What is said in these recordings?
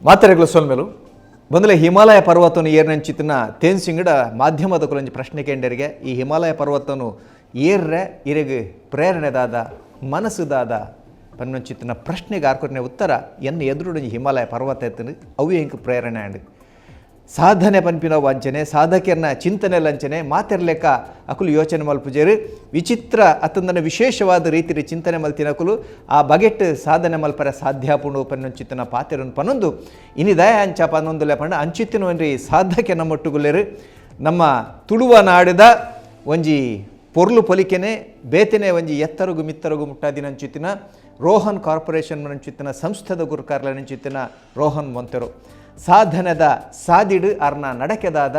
ಮಾತೆರೆಗಳು ಸೊಲ್ಮೆಲು ಬಂದಲೆ ಹಿಮಾಲಯ ಪರ್ವತವನ್ನು ಏರ್ನಂಚಿತ್ತಿನ ತೇನ್ಸಿಂಗಡ ಮಾಧ್ಯಮದ ಕುಲಂಜಿ ಪ್ರಶ್ನೆ ಕೇಂದ್ರಿಗೆ ಈ ಹಿಮಾಲಯ ಪರ್ವತವನ್ನು ಏರ್ರೆ ಇರೆಗೆ ಪ್ರೇರಣೆದಾದ ಮನಸ್ಸುದಾದ ಪನ್ನೊಂಚಿತ್ತಿನ ಪ್ರಶ್ನೆಗೆ ಆರ್ಕೊನೆ ಉತ್ತರ ಎನ್ನು ಎದುರುಡಂಜಿ ಹಿಮಾಲಯ ಪರ್ವತ ಎತ್ತನು ಅವು ಎಂಕ್ ಪ್ರೇರಣೆ ಅಂಡ್ ಸಾಧನೆ ಪನ್ಪಿನ ವಂಚನೆ ಸಾಧಕರನ್ನ ಚಿಂತನೆ ಲಂಚನೆ ಮಾತೆರ್ಲೆಕ್ಕ ಅಕುಲು ಯೋಚನೆ ಮಲ್ಪುಜೇರು ವಿಚಿತ್ರ ಅತ್ತಂದನ ವಿಶೇಷವಾದ ರೀತಿಯ ಚಿಂತನೆ ಮಲ್ತಿನಕುಲು ಆ ಬಗೆಟ್ ಸಾಧನೆ ಮಲ್ಪರ ಸಾಧ್ಯಾಪುಂಡು ಪನ್ನೊಂಚಿತ್ತಿನ ಪಾತೆರನ್ನು ಪನ್ನೊಂದು ಇನಿ ದಯ ಅಂಚ ಪನ್ನೊಂದುಲೆ ಪಂಡ ಅಂಚಿತ್ತಿನವನ್ರಿ ಸಾಧಕೆ ನಮ್ಮೊಟ್ಟುಗುಲ್ಲೇರು ನಮ್ಮ ತುಳುವ ನಾಡಿದ ಒಂಜಿ ಪೊರ್ಲು ಪೊಲಿಕೆನೆ ಬೇತೆನೆ ಒಂಜಿ ಎತ್ತರಗು ಮಿತ್ತರಗು ಮುಟ್ಟಾದಿನಂಚಿತ್ತಿನ ರೋಹನ್ ಕಾರ್ಪೊರೇಷನ್ ಮನಂಚಿತ್ತಿನ ಸಂಸ್ಥೆದ ಗುರುಕಾರ್ಲನಂಚಿತ್ತಿನ ರೋಹನ್ ಮೊಂತೆರು ಸಾಧನದ ಸಾದಿಡು ಅರ್ನ ನಡಕೆದಾದ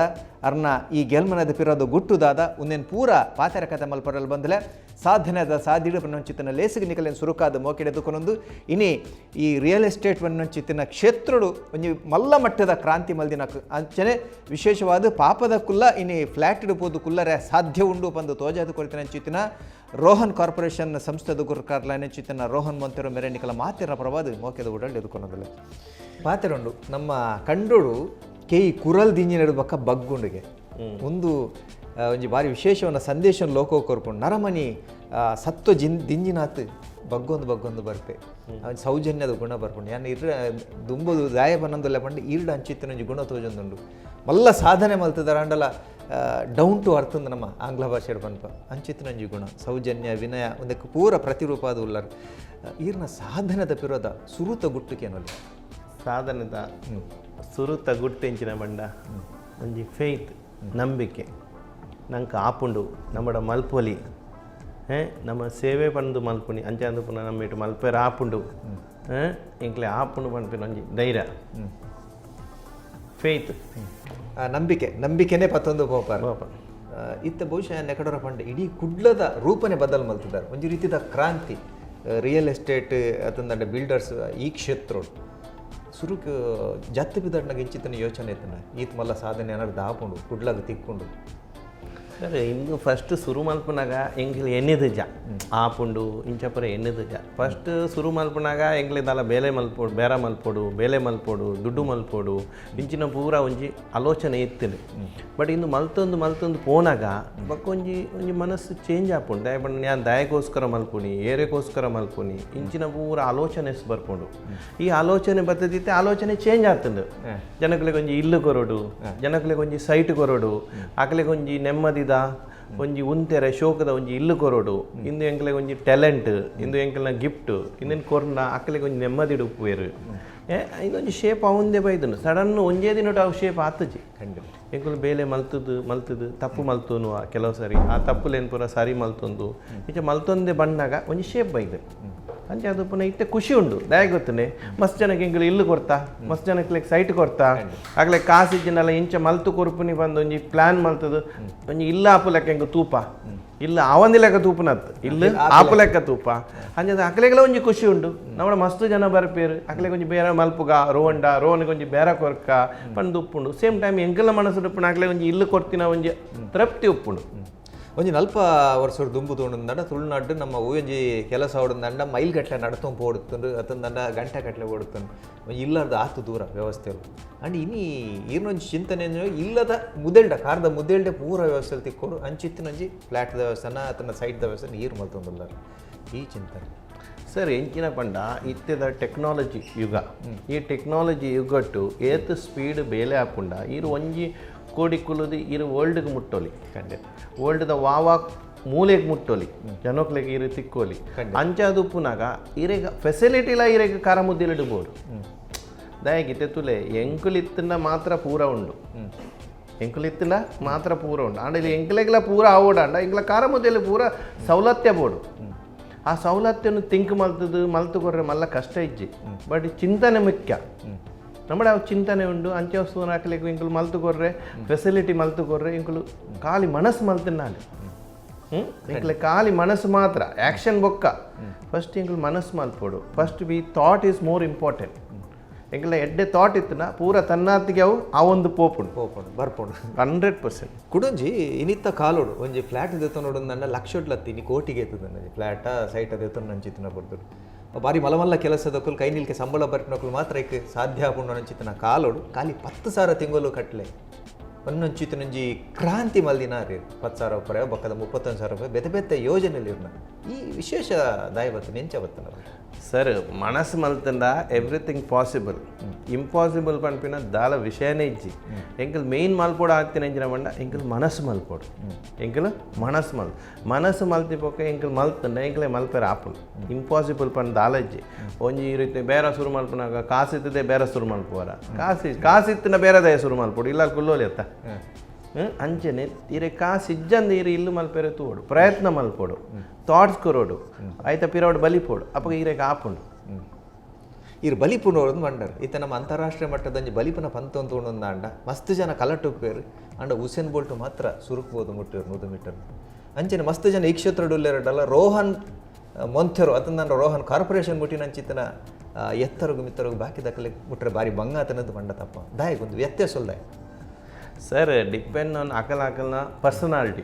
ಅರ್ನ ಈ ಗೆಲ್ಮನದ ಪಿರೋದು ಗುಟ್ಟುದಾದ ಒಂದೇನು ಪೂರ ಪಾತೆರ ಕಥೆ ಮಲ್ಪರಲ್ಲಿ ಬಂದಲೆ ಸಾಧನದ ಸಾದಿಡು ಪನ್ನೊಂಚಿತ್ತಿನ ಲೇಸಿಗೆ ನಿಕಲೇನು ಸುರುಕಾದ ಮೋಕೆಡೆದುಕೊಂಡೊಂದು ಇನಿ ಈ ರಿಯಲ್ ಎಸ್ಟೇಟ್ ಪನ್ನೊಂಚಿತ್ತಿನ ಕ್ಷೇತ್ರಡು ಒಂಜಿ ಮಲ್ಲ ಮಟ್ಟದ ಕ್ರಾಂತಿ ಮಲ್ದಿನ ಅಂಚನೆ ವಿಶೇಷವಾದ ಪಾಪದ ಕುಲ್ಲ ಇನಿ ಫ್ಲ್ಯಾಟ್ ಇಡ್ಬೋದು ಕುಲ್ಲರೆ ಸಾಧ್ಯ ಉಂಡು ಬಂದು ತೋಜಾದು ಕೊಡ್ತೀನಿ ಅಂಚಿತ್ತಿನ ರೋಹನ್ ಕಾರ್ಪೊರೇಷನ್ ಸಂಸ್ಥೆದ ಗುರುಕಾರ್ಲನೆಂಚಿತ್ತಿನ ರೋಹನ್ ಮೊಂತೆರೋ ಮೇರೆ ನಿಕಲ ಮಾತೆರ ಪ್ರವಾದ ಮೋಕೆದ ಉಡಲ್ ಎದುಕೊಂಡದಲ್ಲ ಪಾತೆರುಂಡು ನಮ್ಮ ಕಂಡೋಡು ಕೇಯಿ ಕುರಲ್ ದಿಂಜಿನ ಬಕ್ಕ ಬಗ್ಗುಂಡಿಗೆ ಒಂದು ಒಂಜಿ ಬಾರಿ ವಿಶೇಷವನ್ನ ಸಂದೇಶ ಲೋಕ ಕೊರ್ಕೊಂಡು ನರಮನಿ ಸತ್ವ ದಿಂಜಿನಾತ್ ಬಗ್ಗೊಂದು ಬರ್ಪೆ ಅವನ್ ಸೌಜನ್ಯದ ಗುಣ ಬರ್ಕೊಂಡು ಯಾನು ದುಂಬದು ದಾಯ ಬನ್ನೊಂದಲ್ಲ ಪಂಡು ಈರ್ಡು ಅಂಚಿತ್ತಿನ ಒಂಜಿ ಗುಣ ತೋಜೊಂದುಂಡು ಮಲ್ಲ ಸಾಧನೆ ಮಲ್ತದಾರ ಅಂಡಲ ಡೌನ್ ಟು ಅರ್ತ್ ನಮ್ಮ ಆಂಗ್ಲ ಭಾಷೆಡ್ ಪನ್ಪ ಅಂಚಿತ್ತಿನ ಒಂಜಿ ಗುಣ ಸೌಜನ್ಯ ವಿನಯ ಒಂದಕ್ಕೆ ಪೂರ ಪ್ರತಿರೂಪಾದ ಉಳ್ಳರ್ ಈರ್ನ ಸಾಧನದ ಪಿರೋದ ಸುರುತ ಗುಟ್ಟುಕೇನೊಲ್ಲ ಸಾಧನದ ಸುರುತ ಗುಟ್ಟೆಂಚಿನ ಬಂಡ ಒಂಜಿ ಫೇತ್ ನಂಬಿಕೆ ನಂಗೆ ಆಪುಂಡು ನಮ್ಮಡ ಮಲ್ಪೊಲಿ ನಮ್ಮ ಸೇವೆ ಪಂದು ಮಲ್ಪುನಿ ಅಂಚೆ ಅಂದು ಪುನಃ ನಮ್ಮ ಇಟ್ಟು ಮಲ್ಪೇರ ಆಪುಂಡು ಇಂಕ್ಲೆ ಆಪುಂಡು ಪನ್ಪಿನ ಒಂಜಿ ಧೈರ್ಯ ಫೇತ್ ನಂಬಿಕೆನೇ ಪತ್ತೊಂದು ಪೋಪಾರ ಇತ್ತ ಬಹುಶಃ ನೆಕಡರ ಪಂಡ ಇಡೀ ಕುಡ್ಲದ ರೂಪನೆ ಬದಲು ಮಲ್ತಿದ್ದಾರೆ ಒಂಜಿ ರೀತಿಯ ಕ್ರಾಂತಿ ರಿಯಲ್ ಎಸ್ಟೇಟ್ ಅತಂದ ಬಿಲ್ಡರ್ಸ್ ಈ ಕ್ಷೇತ್ರ ಸುರುಕು ಜತ್ತು ಬಿದ್ದಣ್ಣಗೆ ಇಂಚಿತನ ಯೋಚನೆ ಇತ್ತನ ಈತ್ ಮಲ್ಲ ಸಾಧನೆ ಏನಾದ್ರು ದಾಪುಂಡು ಕುಡ್ಲಾಗ ತಿಕ್ಕೊಂಡು ಸರಿ ಇನ್ನು ಫಸ್ಟ್ ಶುರು ಮಲ್ಪನಾಗ ಎಂಗ್ಲಿ ಎಣ್ಣೆದು ಜ ಆಪುಂಡು ಇಂಚಪುರ ಎಣ್ಣೆದು ಜ ಫಸ್ಟ್ ಶುರು ಮಲ್ಪನಾಗ ಎಂಗ್ಲಿದಲ್ಲ ಬೇಲೆ ಮಲ್ಪೋಡು ಬೇಲೆ ಮಲ್ಪೋಡು ದುಡ್ಡು ಮಲ್ಪೋಡು ಇಂಚಿನ ಪೂರ ಒಂಜಿ ಆಲೋಚನೆ ಇತ್ತಿನ ಬಟ್ ಇನ್ನು ಮಲ್ತೊಂದು ಪೋನಾಗ ಬಕ್ಕೊಂಜಿ ಮನಸ್ಸು ಚೇಂಜ್ ಆಪುಂಡು ದಯಪಂಡು ನಾನು ದಯಗೋಸ್ಕರ ಮಲ್ಪುನಿ ಏರೆಗೋಸ್ಕರ ಮಲ್ಪುನಿ ಇಂಚಿನ ಪೂರ ಆಲೋಚನೆ ಬರ್ಕೊಂಡು ಈ ಆಲೋಚನೆ ಬರ್ತದಿತ್ತೆ ಆಲೋಚನೆ ಚೇಂಜ್ ಆಗ್ತದೆ ಜನಗಳಿಗೆ ಒಂಜಿ ಇಲ್ಲು ಕೊರೋಡು ಜನಗಳಿಗೆ ಒಂಜಿ ಸೈಟ್ ಕೊರೋಡು ಆಕಲಿಗೆ ಒಂಜಿ ನೆಮ್ಮದಿ ಒಂಜಿ ಉಂತೆರೆ ಶೋಕದ ಒಂಜಿ ಇಲ್ಲು ಕೊರೋಡು ಇಂದು ಎಂಕ್ಲೆಗೆ ಒಂಜಿ ಟ್ಯಾಲೆಂಟ್ ಇಂದು ಎಂಕ್ಲೆನ ಗಿಫ್ಟ್ ಇಂದೇನು ಕೊರ್ನ ಅಕ್ಕಲಿಗೆ ಒಂಜಿ ನೆಮ್ಮದಿ ಉಪ್ಪುವೇರು ಇದೊಂದು ಶೇಪ್ ಅವಂದೇ ಬೈದನು ಸಡನ್ ಒಂಜೇ ದಿನ ಅವು ಶೇಪ್ ಆತಜಿ ಖಂಡಿತ ಎಂಕುಲು ಬೇಲೆ ಮಲ್ತದು ತಪ್ಪು ಮಲ್ತುನು ಕೆಲವು ಸರಿ ಆ ತಪ್ಪುಲೇನು ಪೂರ ಸರಿ ಮಲ್ತೊಂದು ಈಚೆ ಮಲ್ತೊಂದೇ ಬಂದಾಗ ಒಂಜಿ ಶೇಪ್ ಬೈದೆ ಅಂಚೆ ಅದು ಪುನಃ ಇತ್ತೆ ಖುಷಿ ಉಂಡು ದಯ ಗೊತ್ತನೆ ಮಸ್ತ್ ಜನಕ್ಕೆ ಎಂಕುಲು ಇಲ್ಲು ಕೊಡ್ತಾ ಮಸ್ತ್ ಜನಕ್ಕೆ ಸೈಟ್ ಕೊಡ್ತಾ ಆಗ್ಲೇ ಕಾಸಿಜ್ಜನೆಲ್ಲ ಇಂಚ ಮಲ್ತು ಕೊರ್ಪುನಿ ಬಂದು ಒಂಜಿ ಪ್ಲಾನ್ ಮಲ್ತದು ಒಂಜಿ ಇಲ್ಲ ಆಪು ಲೆಕ್ಕ ಹೆಂಗೆ ತೂಪ ಇಲ್ಲ ಆವಂದಿ ಲೆಕ್ಕ ತೂಪನತ್ತು ಇಲ್ಲ ಆಪು ಲೆಕ್ಕ ತೂಪ ಅಂಚೆ ಅಕ್ಲೆಗೆಲ್ಲ ಒಂಜಿ ಖುಷಿ ಉಂಡು ನಮ್ಮ ಮಸ್ತ್ ಜನ ಬರ್ಪೇರು ಅಕ್ಲೆಗೆ ಒಂಜಿ ಬೇರೆ ಮಲ್ಪುಗ ರೋನಿಗೆ ಒಂಜಿ ಬೇರೆ ಕೊರ್ಕ ಪಂದು ಉಪ್ಪುಂಡು ಸೇಮ್ ಟೈಮ್ ಎಂಕೆಲ್ಲ ಮನಸ್ಸು ಉಪ್ಪುಂಡು ಅಕ್ಲೆಗೆ ಒಂಜಿ ಇಲ್ಲು ಕೊಡ್ತಿನ ಒಂಜಿ ತೃಪ್ತಿ ಉಪ್ಪುಂಡು ಒಂಜಿ ನಲ್ಪ ವರ್ಷದ ದುಂಬು ತೊಗೊಂಡು ತುಳುನಾಡು ನಮ್ಮ ಒಂಜಿ ಕೆಲಸ ಹೊಡೆದಂಡ ಮೈಲ್ ಗಟ್ಟಲೆ ನಡ್ತೊಂದು ಓಡುತ್ತಂಡು ಅತಂದಂಡ ಗಂಟೆ ಗಟ್ಟಲೆ ಓಡುತ್ತಂಡು ಒಂಜಿ ಇಲ್ಲದ ಆತು ದೂರ ವ್ಯವಸ್ಥೆಯಲ್ಲಿ ಅಂಡ್ ಇನ್ನಿ ಈರ್ನೊಂಜಿ ಚಿಂತನೆ ಇಲ್ಲದ ಮುದೆಲ್ಡ ಕಾರದ ಮುದೆಲ್ಡೆ ಪೂರ ವ್ಯವಸ್ಥೆಯಲ್ಲಿ ತಿಕ್ಕೋಡು ಅಂಚಿತ್ತಿನೊಂಜಿ ಫ್ಲ್ಯಾಟ್ದ ವ್ಯವಸ್ಥೆನ ಅಥವಾ ಸೈಟ್ದ ವ್ಯವಸ್ಥೆನ ಈರು ಮಲ್ತೊಂದುಲ್ಲ ಈ ಚಿಂತನೆ ಸರ್ ಎಂಚಿನ ಪಂಡ ಇತ್ತೆದ ಟೆಕ್ನಾಲಜಿ ಯುಗ ಈ ಟೆಕ್ನಾಲಜಿ ಯುಗಟ್ಟು ಏತ್ ಸ್ಪೀಡ್ ಬೇಲೆ ಹಾಕೊಂಡ ಈರು ಒಂಜಿ ಕೋಡಿ ಕುಲುದು ಇರು ವರ್ಲ್ಡ್ಗೆ ಮುಟ್ಟೋಲಿ ಖಂಡಿತ ವರ್ಲ್ಡ್ದ ವಾವ ಮೂಲೆಗೆ ಮುಟ್ಟೋಲಿ ಜನಕ್ಲೆಗೆ ಇರು ತಿಕ್ಕೋಲಿ ಅಂಚಾದು ಪುನಾಗ ಇರೆಗ ಫೆಸಿಲಿಟಿಲ ಇರೆಗ ಕಾರ ಮುದ್ದಿಲಿಡ್ಬೋದು ದಯಗಿತ್ತೆ ತುಲೆ ಎಂಕುಲಿತ್ತಿನ ಮಾತ್ರ ಪೂರ ಉಂಡು ಎಂಕುಲಿತ್ತಿನ ಮಾತ್ರ ಪೂರ ಉಂಡು ಅಂಡ ಇಲ್ಲಿ ಎಂಕಲೆಗ್ಲ ಪೂರ ಆವೋಡಂಡ ಇಂಗ್ಲ ಕಾರ ಮುದ್ದೆಲಿ ಪೂರ ಸೌಲತ್ಯ ಬೋಡು ಆ ಸೌಲತ್ಯನು ತಿಂಕ್ ಮಲ್ತು ಕೊರ್ರೆ ಮಲ್ಲ ಕಷ್ಟ ಇಜ್ಜಿ ಬಟ್ ಚಿಂತನೆ ಮುಖ್ಯ നമ്മുടെ ಚಿಂತನೆ ಉಂಡು ಅಂಚೆ ವಸ್ತು ಹಾಕಲಿಕ್ಕೆ ಇಂಕಲು ಮಲ್ತು ಕೊರ್ರೆ ಫೆಸಿಲಿಟಿ ಮಲ್ತು ಕೊರ್ರೆ ಇಂಕಲು ಖಾಲಿ ಮನಸ್ಸು ಮಲ್ತಿನ್ನಾలి ಇಂಕಲೆ ಖಾಲಿ ಮನಸ್ಸು ಮಾತ್ರ ಆ್ಯಕ್ಷನ್ ಬೊಕ್ಕ ಫಸ್ಟ್ ಇಂಕಲು ಮನಸ್ಸು ಮಲ್ಪೋಡು first be thought is more important ಎಂಕಲ ಎಡ್ಡೆ ಥಾಟ್ ಇತ್ತನ ಪೂರ ತನ್ನಾತಿಗೆ ಅವು ಆ ಒಂದು ಪೋಪುಂಡು ಬರ್ಪುಂಡು 100% ಕುಡೊಂಜಿ ಇನಿತ್ತ ಕಾಲೋಡು ಒಂಜಿ ಫ್ಲ್ಯಾಟ್ ದೆತ್ತ ನೋಡೊಂದಂಡ ಲಕ್ಷೋಡ್ಲತ್ತಿ ಇನಿ ಕೋಟಿಗೆ ಎತ್ತದಂಡ ಫ್ಲ್ಯಾಟ ಸೈಟ್ ದೆತ್ತ ನಂಚಿತ್ತಿನ ಬರ್ದು ಬಾರಿ ಮಲಮಲ್ಲ ಕೆಲಸದಕ್ಕೂ ಕೈ ನಿಲ್ಕೆ ಸಂಬಳ ಬರ್ತನಕ್ಕೂ ಮಾತ್ರ ಈಗ ಸಾಧ್ಯ ಆಪುಂಡು ಅಂಚಿತ್ತಿನ ಕಾಲೋಡು ಖಾಲಿ 10,000 ತಿಂಗಳು ಕಟ್ಟಲೆ ಒಂದೊಂಚಿತ್ತಿನಂಜಿ ಕ್ರಾಂತಿ ಮಲ್ದಿನ ರೀ 10,000 ರೂಪಾಯಿ ಬಕ್ಕದ 31,000 ರೂಪಾಯಿ ಬೆತೆ ಬೆತ್ತೆ ಯೋಜನೆಯಲ್ಲಿ ಇರ್ನ ಈ ವಿಶೇಷ ದಾಯ ಬರ್ತನೆ ಎಂಚ ಬರ್ತನ ಸರ್ ಮನಸ್ಸು ಮಲ್ತಂಡ ಎವ್ರಿಥಿಂಗ್ ಪಾಸಿಬಲ್ ಇಂಪಾಸಿಬಲ್ ಪನ್ಪಿನ ದಾಲ ವಿಷಯನೇ ಇಜ್ಜಿ ಎಂಕಲ್ ಮೇನ್ ಮಲ್ಪೋಡು ಆಗ್ತೀನಿ ಎಂಜಿನ ಬಂಡ ಎಂಕಲ್ ಮನಸ್ಸು ಮಲ್ಪೋಡು ಎಂಕಲ್ ಮನಸ್ಸು ಮಲ್ತಿಪೋಕ ಎಂಕಲ್ ಮಲ್ತಂಡ ಎಂಕಲೇ ಮಲ್ಪೇರ ಆಪುಂಡು ಇಂಪಾಸಿಬಲ್ ಪನ್ ದಾಲ ಇಜ್ಜಿ ಒಂಜಿ ಈ ರೀತಿ ಬೇರೆ ಸುರು ಮಲ್ಪನಾಗ ಕಾಸಿತ್ತದೆ ಬೇರೆ ಸುರು ಮಲ್ಪುವರ ಕಾಸಿತ್ತಿನ ಬೇರೆ ದಯ ಸುರು ಮಲ್ಪೋಡು ಇಲ್ಲ ಕುಲ್ಲೋಲಿ ಅತ್ತ ಅಂಚನೆ ಇರೆ ಕಾಸು ಇಜ್ಜಂದು ಇರು ಇಲ್ಲು ಮಲ್ಪೇರೆ ತೂಡು ಪ್ರಯತ್ನ ಮಲ್ಪೋಡು ಥಾಟ್ಸ್ ಕೊರೋಡು ಆಯ್ತಾ ಪಿರೋಡು ಬಲಿಪೋಡು ಅಪ್ಪ ಇರೆಗೆ ಆಪುಂಡು ಇರು ಬಲಿಪುನ ಮಂಡರ್ ಈತ ನಮ್ಮ ಅಂತಾರಾಷ್ಟ್ರೀಯ ಮಟ್ಟದಂಜಿ ಬಲಿಪುನ ಪಂತ ಅಂತ ಅಂಡ ಮಸ್ತ್ ಜನ ಕಲಟುಪ್ಪೇರು ಅಂಡ ಉಸೇನ್ ಬೋಲ್ಟ್ ಮಾತ್ರ ಸುರುಕ್ಬೋದು ಮುಟ್ಟಿರು 100 ಮೀಟರ್ ಅಂಚನೆ ಮಸ್ತ್ ಜನ ಈ ಕ್ಷೇತ್ರಡುಲ್ಲೇರಡಲ್ಲ ರೋಹನ್ ಮೊಂಥೆರು ಅದನ್ನ ರೋಹನ್ ಕಾರ್ಪೊರೇಷನ್ ಮುಟ್ಟಿನ ಅಂಚಿತನ ಎತ್ತರಗು ಮಿತ್ತರಗು ಬಾಕಿ ದಕ್ಕಲೆ ಮುಟ್ರೆ ಬಾರಿ ಬಂಗಾತನದ್ದು ಮಂಡ ತಪ್ಪ ದಾಯಗೊಂದು ವ್ಯತ್ಯಾಸ ದಾಯ ಸರ್ ಡಿಪೆಂಡ್ ಆನ್ ಅಕಲ್ನ ಪರ್ಸನಾಲಿಟಿ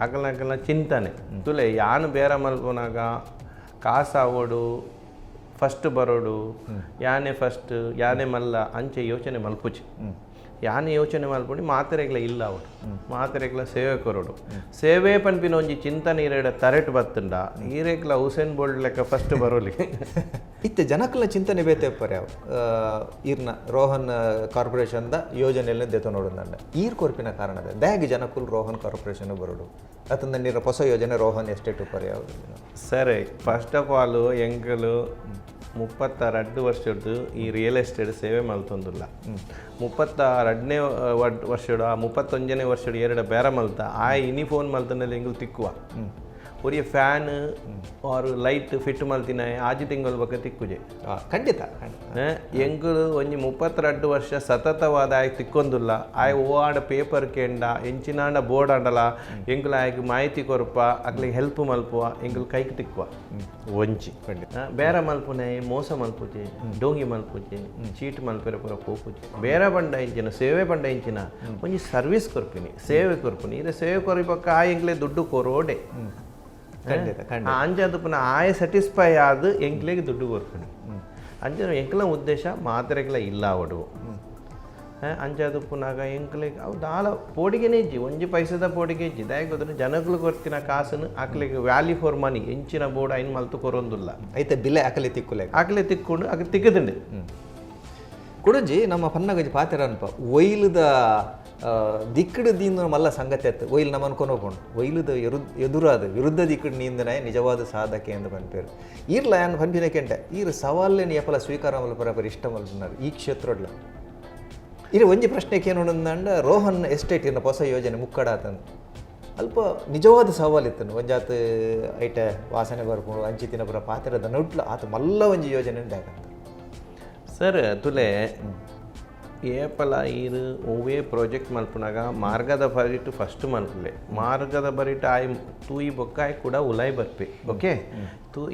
ಅಕಲ್ನ ಚಿಂತನೆ ತುಲೆ ಯಾನು ಬೇರೆ ಮಲ್ಪನಾಗ ಕಾಸು ಆಗೋಡು ಫಸ್ಟ್ ಬರೋಡು ಯಾನೇ ಫಸ್ಟ್ ಯಾನೇ ಮಲ್ಲ ಅಂಚೆ ಯೋಚನೆ ಮಲ್ಪುಚಿ ಯಾನೇ ಯೋಚನೆ ಮಲ್ಪುಡಿ ಮಾತ್ರೆಗ್ಲ ಇಲ್ಲ ಅವಡು ಮಾತ್ರೆಗ್ಲ ಸೇವೆ ಕೊರೋಡು ಸೇವೆ ಪನ್ಪಿನ ಒಂಜಿ ಚಿಂತನೆ ಇರೇಡ ತರೆಟ್ ಬತ್ತಂಡ ಈರೆಗ್ಲ ಹುಸೇನ್ ಬೋಲ್ಟ್ ಲೆಕ್ಕ ಫಸ್ಟ್ ಬರೋಲಿ ಇತ್ತೆ ಜನಕ್ಕಲ ಚಿಂತನೆ ಬೇತೆ ಪರ್ಯಾವ ಈರ್ನ ರೋಹನ್ ಕಾರ್ಪೊರೇಷನ್ದ ಯೋಜನೆಯಲ್ಲಿ ದೆತ ನೋಡೋದಂಡ ಈರ್ ಕೊರ್ಪಿನ ಕಾರಣದ ದ್ಯಾಗಿ ಜನಕ್ಕೂ ರೋಹನ್ ಕಾರ್ಪೊರೇಷನ್ ಬರೋಡು ಅತಂದ ನೀರ ಹೊಸ ಯೋಜನೆ ರೋಹನ್ ಎಸ್ಟೇಟ್ ಪರ್ಯಾವ ಸರಿ ಫಸ್ಟ್ ಆಫ್ ಆಲ್ ಎಂಕಲು 32 ವರ್ಷದ್ದು ಈ ರಿಯಲ್ ಎಸ್ಟೇಟ್ ಸೇವೆ ಮಲ್ತೊಂದಿಲ್ಲ 32ನೇ ವರ್ಷಡು 31ನೇ ವರ್ಷಡು ಎರಡು ಬೇರೆ ಮಲ್ತ ಆ ಫೋನ್ ಮಲ್ತನಲ್ಲಿ ಎಂಗಳು ತಿಕ್ಕುವ ಒರಿಯ ಫ್ಯಾನ್ ಆರು ಲೈಟ್ ಫಿಟ್ ಮಲ್ತಿನ ಆಜಿ ತಿಂಗಳು ಬಗ್ಗೆ ತಿಕ್ಕುಜೆ ಖಂಡಿತ ಎಂಗಳು ಒಂಜಿ 32 ವರ್ಷ ಸತತವಾದ ಆಯ್ಕೆ ತಿಕ್ಕೊಂದಿಲ್ಲ ಆಯ್ ಓವಾಡ ಪೇಪರ್ ಕೆಂಡ ಎಂಚಿನಾಂಡ ಬೋರ್ಡ್ ಆಂಡಲ ಎಂಗಳು ಆಯ್ಕೆ ಮಾಹಿತಿ ಕೊರಪ ಅಕ್ಲಿಗೆ ಹೆಲ್ಪ್ ಮಲ್ಪುವ ಎಂಗಳು ಕೈಗೆ ತಿಕ್ಕುವ ಒಂಚಿ ಬೇರೆ ಮಲ್ಪುನೆ ಮೋಸ ಮಲ್ಪುಜೆ ಡೋಂಗಿ ಮಲ್ಪುಜೆ ಚೀಟ್ ಮಲ್ಪೆರ ಪೂರ ಪೋಪುಜೆ ಬೇರೆ ಬಂಡ ಇಂಚಿನ ಸೇವೆ ಬಂಡ ಇಂಚಿನ ಒಂಜಿ ಸರ್ವಿಸ್ ಕೊರ್ಪಿನಿ ಸೇವೆ ಕೊರ್ಪಿನಿ ಇದು ಸೇವೆ ಕೊರಿಪಕ್ಕ ಆ ಎಂಗ್ಲೇ ದುಡ್ಡು ಕೊರೋಡೆ ಅಂಚದು ಪುನಃ ಆಯ ಸ್ಯಾಟಿಸ್ಫೈ ಆದ ಎಂಕ್ಲೆಗೆ ದುಡ್ಡು ಕೊರ್ಪಣಿ ಅಂಚ ಎಂಕ್ಲ ಉದ್ದೇಶ ಮಾತ್ರೆಗ್ಲ ಇಲ್ಲ ಅವಡು ಅಂಚದು ಪುನಃ ಎಂಕ್ಲೆಗೆ ಅವು ದಾಲ ಪೋಡಿಗೆನೇ ಇಜ್ಜಿ ಒಂಜಿ ಪೈಸದ ಪೋಡಿಗೆ ಇಜ್ಜಿ ದಯ ಗೊತ್ತಿನ ಜನಗಳು ಕೊಡ್ತಿನ ಕಾಸನ್ನು ಆಕ್ಲಿಗೆ ವ್ಯಾಲ್ಯೂ ಫಾರ್ ಮನಿ ಎಂಚಿನ ಬೋರ್ಡ್ ಐನ್ ಮಲ್ತು ಕೊರೊಂದಿಲ್ಲ ಐತೆ ಬಿಲ್ಲೆ ಆಕಲೆ ತಿಕ್ಕುಲೆ ಆಕಲೆ ತಿಕ್ಕೊಂಡು ಆಗ ತಿಕ್ಕದಂಡೆ ಕುಡಂಜಿ ನಮ್ಮ ಪನ್ನಗಜಿ ಪಾತೆರ ಅನ್ಪ ಒಯ್ಲದ ದಿಕ್ಕಡು ದೀನ ಮಲ್ಲ ಸಂಗತಿ ಆಯ್ತು ಒಯ್ಲು ನಮ್ಮ ಅನ್ಕೊಂಡು ಒಯ್ಲದ ಎದುರಾದ ವಿರುದ್ಧ ದಿಕ್ಕಡು ನೀಂದನೇ ನಿಜವಾದ ಸಾಧಕೆ ಎಂದು ಪನ್ಪೇರು ಈರ್ಲ ಏನು ಪನ್ಪಿನ ಕೆಂಟೆ ಈರು ಸವಾಲೇನು ಎಪ್ಪಲ ಸ್ವೀಕಾರ ಮಲ್ಪರ ಇಷ್ಟ ಮಲ್ಪುన్నారు ಈ ಕ್ಷೇತ್ರಡ್ಲ ಇದು ಒಂಜಿ ಪ್ರಶ್ನೆಗೆ ಏನು ಅಂದ ರೋಹನ್ ಎಸ್ಟೇಟ್ ಇನ್ನ ಹೊಸ ಯೋಜನೆ ಮುಕ್ಕಡಾತಂದು ಅಲ್ಪ ನಿಜವಾದ ಸವಾಲಿತ್ತು ಒಂಜಾತ್ ಐಟ ವಾಸನೆ ಬರ್ಕೊಂಡು ಅಂಚಿತಿನ ಪುರ ಪಾತ್ರದ ನೌಟ್ಲ ಆತ ಮಲ್ಲ ಒಂಜಿ ಯೋಜನೆ ದಾಕಂತ ಸರ್ ತುಲೆ ಏಪಲ ಈರು ಓವೇ ಪ್ರಾಜೆಕ್ಟ್ ಮಲ್ಪನಾಗ ಮಾರ್ಗದ ಬರಿಟ್ ಫಸ್ಟ್ ಮಲ್ಪಲೆ ಮಾರ್ಗದ ಬರಿಟ್ ಆಯ್ ತೂಯಿ ಬೊಕ್ಕ ಆಯ್ ಕೂಡ ಉಲಾಯ್ ಬರ್ಪೆ ಓಕೆ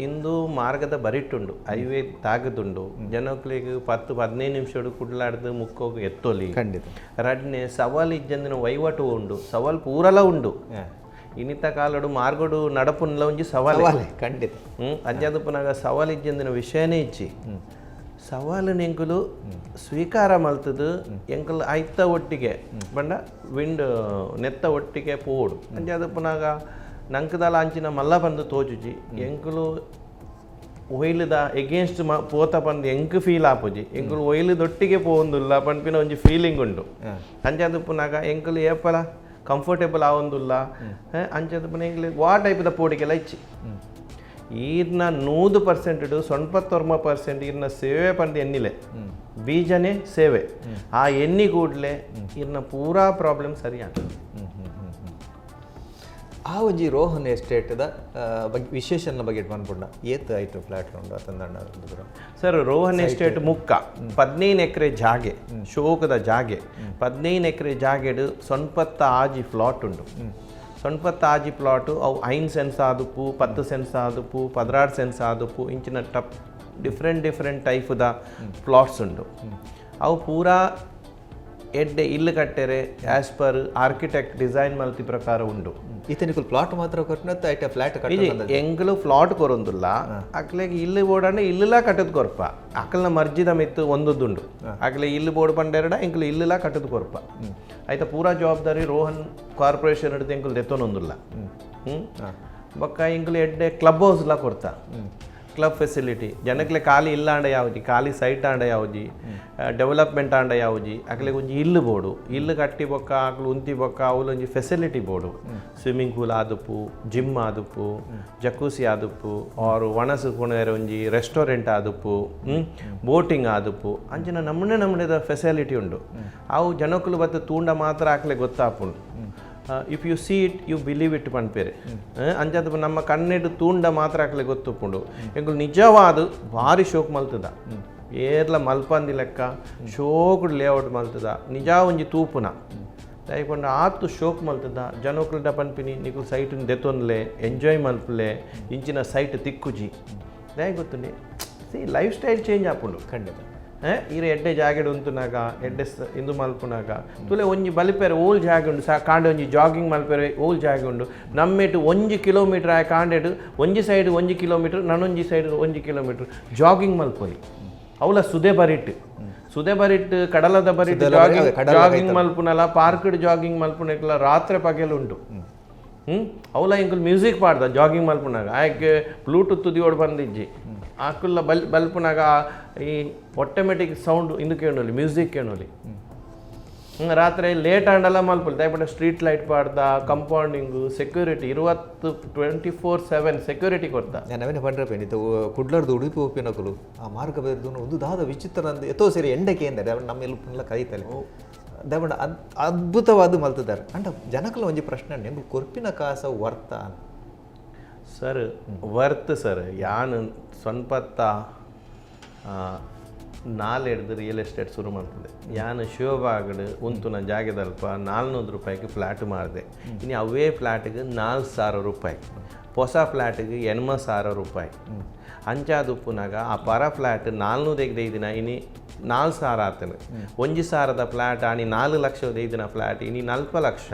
ಇಂದು ಮಾರ್ಗದ ಬರಿಟ್ಟುಂಡು ಹೈವೇ ತಾಗದುಂಡು ಜನಕ್ಲಿಗೆ 10-15 ನಿಮಿಷಡು ಕುಡ್ಲಾಡ್ದು ಮುಕ್ಕೋಗಿ ಎತ್ತೋಲಿ ಖಂಡಿತ ರಡ್ನೆ ಸವಾಲು ಇಜ್ಜಂದಿನ ವಹಿವಾಟು ಉಂಡು ಸವಾಲು ಪೂರಲ ಉಂಡು ಇನ್ನಿತ ಕಾಲಡು ಮಾರ್ಗಡು ನಡಪುನ್ಲ ಒಂಜಿ ಸವಾಲು ಖಂಡಿತ ಅಂಜಾದು ಪುನಗ ಸವಾಲು ಇಜ್ಜಂದಿನ ವಿಷಯನೇ ಇಚ್ಚಿ ಸವಾಲು ಎಂಕುಲು ಸ್ವೀಕಾರ ಮಲ್ತದು ಎಂಕಲ್ ಐತ ಒಟ್ಟಿಗೆ ಬಂಡ ವಿಂಡ್ ನೆತ್ತ ಒಟ್ಟಿಗೆ ಪೋಡು ಅಂಚೆ ಅದು ಪುನಃ ನಂಕದಲ ಅಂಚಿನ ಮಲ್ಲ ಬಂದು ತೋಜುಜಿ ಎಂಕುಲು ಒಯ್ಲದ ಎಗೇನ್ಸ್ಟ್ ಪೋತ ಬಂದು ಎಂಕ್ ಫೀಲ್ ಆಪುಜಿ ಎಂಕುಲು ಒಯ್ಲದೊಟ್ಟಿಗೆ ಪೋಂದುಲ್ಲ ಪಂಪಿನ ಒಂಜಿ ಫೀಲಿಂಗ್ ಉಂಡು ಅಂಚೆ ಅದು ಪುನಃ ಎಂಕುಲು ಏಪಲ ಕಂಫರ್ಟೇಬಲ್ ಆವೊಂದುಲ್ಲ ಅಂಚೆ ಅದು ಪುನಃ ಎಂಕುಲು ವಾ ಟೈಪ್ದ ಪೋಡಿಗೆಲ್ಲ ಇಚ್ಚಿ ಈರ್ನ 100% 90% ಈರ್ನ ಸೇವೆ ಪಂಡು ಎನ್ನಿಲೆ ಬೀಜನೇ ಸೇವೆ ಆ ಎಣ್ಣಿ ಕೂಡಲೇ ಈರ್ನ ಪೂರಾ ಪ್ರಾಬ್ಲಮ್ ಸರಿ ಆಗ್ತದೆ ಆ ಒಂಜಿ ರೋಹನ್ ಎಸ್ಟೇಟ್ದ ಬಗ್ಗೆ ವಿಶೇಷನ ಬಗ್ಗೆ ಬಂದ್ಬಿಡ ಏತ್ ಆಯ್ತು ಫ್ಲಾಟ್ ರೌಂಡ್ ಅತಂದ ಸರ್ ರೋಹನ್ ಎಸ್ಟೇಟ್ ಮುಕ್ಕ 15 ಎಕರೆ ಜಾಗೆ ಶೋಕದ ಜಾಗೆ 15 ಎಕರೆ ಜಾಗೆಡು 90 ಆಜಿ ಫ್ಲಾಟ್ ಉಂಟು 90 ಆಜಿ ಪ್ಲಾಟು ಅವು 5 ಸೆನ್ಸ್ ಆದುಪ್ಪು 10 ಸೆನ್ಸ್ ಆದುಪ್ಪು 16 ಸೆನ್ಸ್ ಆದುಪ್ಪು ಇಂಚಿನ ಡಿಫ್ರೆಂಟ್ ಟೈಪ್ದ ಪ್ಲಾಟ್ಸ್ ಉಂಟು ಅವು ಪೂರಾ ಎಡ್ಡೆ ಇಲ್ಲು ಕಟ್ಟೆರೆ ಆಸ್ ಪರ್ ಆರ್ಕಿಟೆಕ್ಟ್ ಡಿಸೈನ್ ಮಲ್ತಿ ಪ್ರಕಾರ ಉಂಡು ಇತನಿಕುಲ್ ಪ್ಲಾಟ್ ಮಾತ್ರ ಕೊರ್ನತ್ತ ಐಟ ಫ್ಲಾಟ್ ಎಂಗ್ಲು ಫ್ಲಾಟ್ ಕೊರೊಂದುಲ್ಲ ಅಕ್ಲೆಗ್ ಇಲ್ಲು ಬೋಡಂಡೆ ಇಲ್ಲುಲ ಕಟ್ಟದ್ ಕೊರ್ಪ ಅಕಲ್ನ ಮರ್ಜಿದ ಮಿತ್ತು ಒಂದುಂಡು ಅಕ್ಲೆ ಇಲ್ಲು ಬೋರ್ಡ್ ಪಂಡೆರಡ ಎಂಕ್ಲು ಇಲ್ಲುಲ ಕಟ್ಟದ್ ಕೊರ್ಪ ಆಯ್ತಾ ಪೂರಾ ಜವಾಬ್ದಾರಿ ರೋಹನ್ ಕಾರ್ಪೊರೇಷನ್ ಹಿಡಿದು ಎಂಕ್ಲು ದೆತ್ತೊನೊಂದುಲ್ಲ ಬೊಕ್ಕ ಎಂಕ್ಲು ಎಡ್ಡೆ ಕ್ಲಬ್ ಹೌಸ್ಲ ಕೊಡ್ತಾ ಕ್ಲಬ್ ಫೆಸಿಲಿಟಿ ಜನಕ್ಲೆ ಖಾಲಿ ಇಲ್ಲ ಆಂಡ ಯಾವ್ದು ಖಾಲಿ ಸೈಟ್ ಆಂಡ ಯಾವ್ದು ಡೆವಲಪ್ಮೆಂಟ್ ಆಂಡ ಯಾವ್ದು ಅಕ್ಲೆಗ್ ಒಂಜಿ ಇಲ್ಲು ಬೋಡು ಇಲ್ಲು ಕಟ್ಟಿ ಬೊಕ್ಕ ಅಕ್ಲು ಉಂತಿ ಬೊಕ್ಕ ಅವಳು ಒಂಜಿ ಫೆಸಿಲಿಟಿ ಬೋಡು ಸ್ವಿಮ್ಮಿಂಗ್ ಪೂಲ್ ಆದುಪ್ಪು ಜಿಮ್ ಆದುಪ್ಪು ಜಕೂಸಿ ಆದುಪ್ಪು ಆರ್ ಒಣಸು ಕೊನೆರೆ ಒಂಜಿ ರೆಸ್ಟೋರೆಂಟ್ ಆದುಪ್ಪು ಬೋಟಿಂಗ್ ಆದುಪ್ಪು ಅಂಚಿನ ನಮೂನೆದ ಫೆಸಿಲಿಟಿ ಉಂಡು ಅವು ಜನಕ್ಕಲು ಬತ್ತು ತೂಂಡ ಮಾತ್ರ ಅಕ್ಲೆ ಗೊತ್ತಾಪುಂಡು if you see it you believe it ಪನ್ಪೇರೆ ಅಂಚದ ನಮ್ಮ ಕಣ್ಣೆಡು ತೂಂಡ ಮಾತ್ರ ಹಾಕಲೆ ಗೊತ್ತುಪ್ಪುಂಡು ಎಂಕುಲು ನಿಜವಾದ ಭಾರಿ ಶೋಕ್ ಮಲ್ತದ ಏರ್ಲ ಮಲ್ಪಂದಿ ಲೆಕ್ಕ ಶೋಕುಡು ಲೇಔಟ್ ಮಲ್ತದ ನಿಜ ಒಂಜಿ ತೂಪುನ ದಯಕೊಂಡು ಆತು ಶೋಕ್ ಮಲ್ತದ ಜನಕ್ಕಲ್ಡ ಪನ್ಪಿನಿ ನಿಕು ಸೈಟ್ ದೆತ್ತೊಂದ್ಲೆ ಎಂಜಾಯ್ ಮಲ್ಪಲೆ ಇಂಚಿನ ಸೈಟ್ ತಿಕ್ಕುಜಿ ದಯ ಗೊತ್ತುಂಡಿ ಸಿ ಲೈಫ್ ಸ್ಟೈಲ್ ಚೇಂಜ್ ಆಪುಂಡು ಖಂಡಿತ ಈರ ಎಡ್ಡೆ ಜಾಗೆಡು ಉಂತುನಾಗ ಎಡ್ಡೆ ಇಂದು ಮಲ್ಪುನಾಗ ತುಲೆ ಒಂಜಿ ಬಲಿಪೇರೆ ಓಲ್ ಜಾಗ ಉಂಡು ಕಾಂಡೆ ಒಂಜಿ ಜಾಗಿಂಗ್ ಮಲ್ಪೇರೆ ಓಲ್ ಜಾಗ ಉಂಡು ನಮ್ಮೆಟು 1 ಕಿಲೋಮೀಟರ್ ಆಯ ಕಾಂಡೆಡು ಒಂಜಿ ಸೈಡ್ 1 ಕಿಲೋಮೀಟರ್ ನನ್ನೊಂಜಿ ಸೈಡ್ 1 ಕಿಲೋಮೀಟರ್ ಜಾಗಿಂಗ್ ಮಲ್ಪೊಲಿ ಅವಲ ಸುದೆ ಬರಿಟ್ ಕಡಲದ ಬರಿಟ್ ಜಾಗಿಂಗ್ ಮಲ್ಪುನಲ್ಲ ಪಾರ್ಕ್ಡ್ ಜಾಗಿಂಗ್ ಮಲ್ಪುನಕ್ಲ ರಾತ್ರಿ ಪಗೆಲುಂಟು ಅವಲ ಇಂಕುಲ್ ಮ್ಯೂಸಿಕ್ ಪಾಡ್ದ ಜಾಗಿಂಗ್ ಮಲ್ಪುನಾಗ ಆಯ್ಕೆ ಬ್ಲೂಟೂತ್ ತುದಿಯೋಡು ಬಂದಿಜ್ಜಿ ಆಕುಲ್ಲ ಬಲ್ಪುನಾಗ ಈ ಆಟೋಮೆಟಿಕ್ ಸೌಂಡ್ ಇಂದು ಕೇಳೋಲಿ ಮ್ಯೂಸಿಕ್ ಕೇಳೋಲಿ ರಾತ್ರಿ ಲೇಟ್ ಆಂಡಲ್ಲ ಮಲ್ಪುಲ್ ದಯಪಟ್ಟ ಸ್ಟ್ರೀಟ್ ಲೈಟ್ ಪಾಡ್ದ ಕಂಪೌಂಡಿಂಗು ಸೆಕ್ಯೂರಿಟಿ 24/7 ಸೆಕ್ಯೂರಿಟಿ ಕೊಡ್ತಾ ನಾವೇನೇ ಪಂಡ್ರಪೇನಿ ಕುಡ್ಲರ್ದು ಉಡುಪಿ ಒಪ್ಪಿನಕಲು ಆ ಮಾರ್ಗ ಬೇರ್ದು ಒಂದು ದಾದ ವಿಚಿತ್ರ ಅಂದ ಎತ್ತೋ ಸೇರಿ ಎಂಡಕ್ಕೆ ಎಂದರೆ ನಮ್ಮ ಎಲ್ಲ ಕೈತಲೆ ದಯಪಟ್ಟ ಅದ್ಭುತವಾದ ಮಲ್ತಿದ್ದಾರೆ ಅಂಡ ಜನಕಲ್ಲ ಒಂಜಿ ಪ್ರಶ್ನೆ ನಿಮ್ಗೆ ಕೊರ್ಪಿನ ಕಾಸ ವರ್ತ ಸರ್ ವರ್ತ್ ಸರ್ ಯಾನು ಸ್ವನ್ಪತ್ತ ನಾಲೆಡ್ದು ರಿಯಲ್ ಎಸ್ಟೇಟ್ ಶುರು ಮಾಡ್ತದೆ ಯಾನು ಶಿವಬಾಗಡ್ ಉಂತುನ ಜಾಗದಲ್ಪ 400 ರೂಪಾಯಿಗೆ ಫ್ಲ್ಯಾಟ್ ಮಾಡಿದೆ ಇನ್ನು ಅವೇ ಫ್ಲ್ಯಾಟಿಗೆ 4,000 ರೂಪಾಯಿ ಹೊಸ ಫ್ಲ್ಯಾಟಿಗೆ 80,000 ರೂಪಾಯಿ ಅಂಚಾದುಪ್ಪುನಾಗ ಆ ಪರ ಫ್ಲ್ಯಾಟ್ 400 ದಿನ ಇನಿ 4,000 ಆತನು 1,000ದ ಫ್ಲ್ಯಾಟ್ ಆನಿ 4 ಲಕ್ಷ ದಿನ ಫ್ಲ್ಯಾಟ್ ಇನಿ 40 ಲಕ್ಷ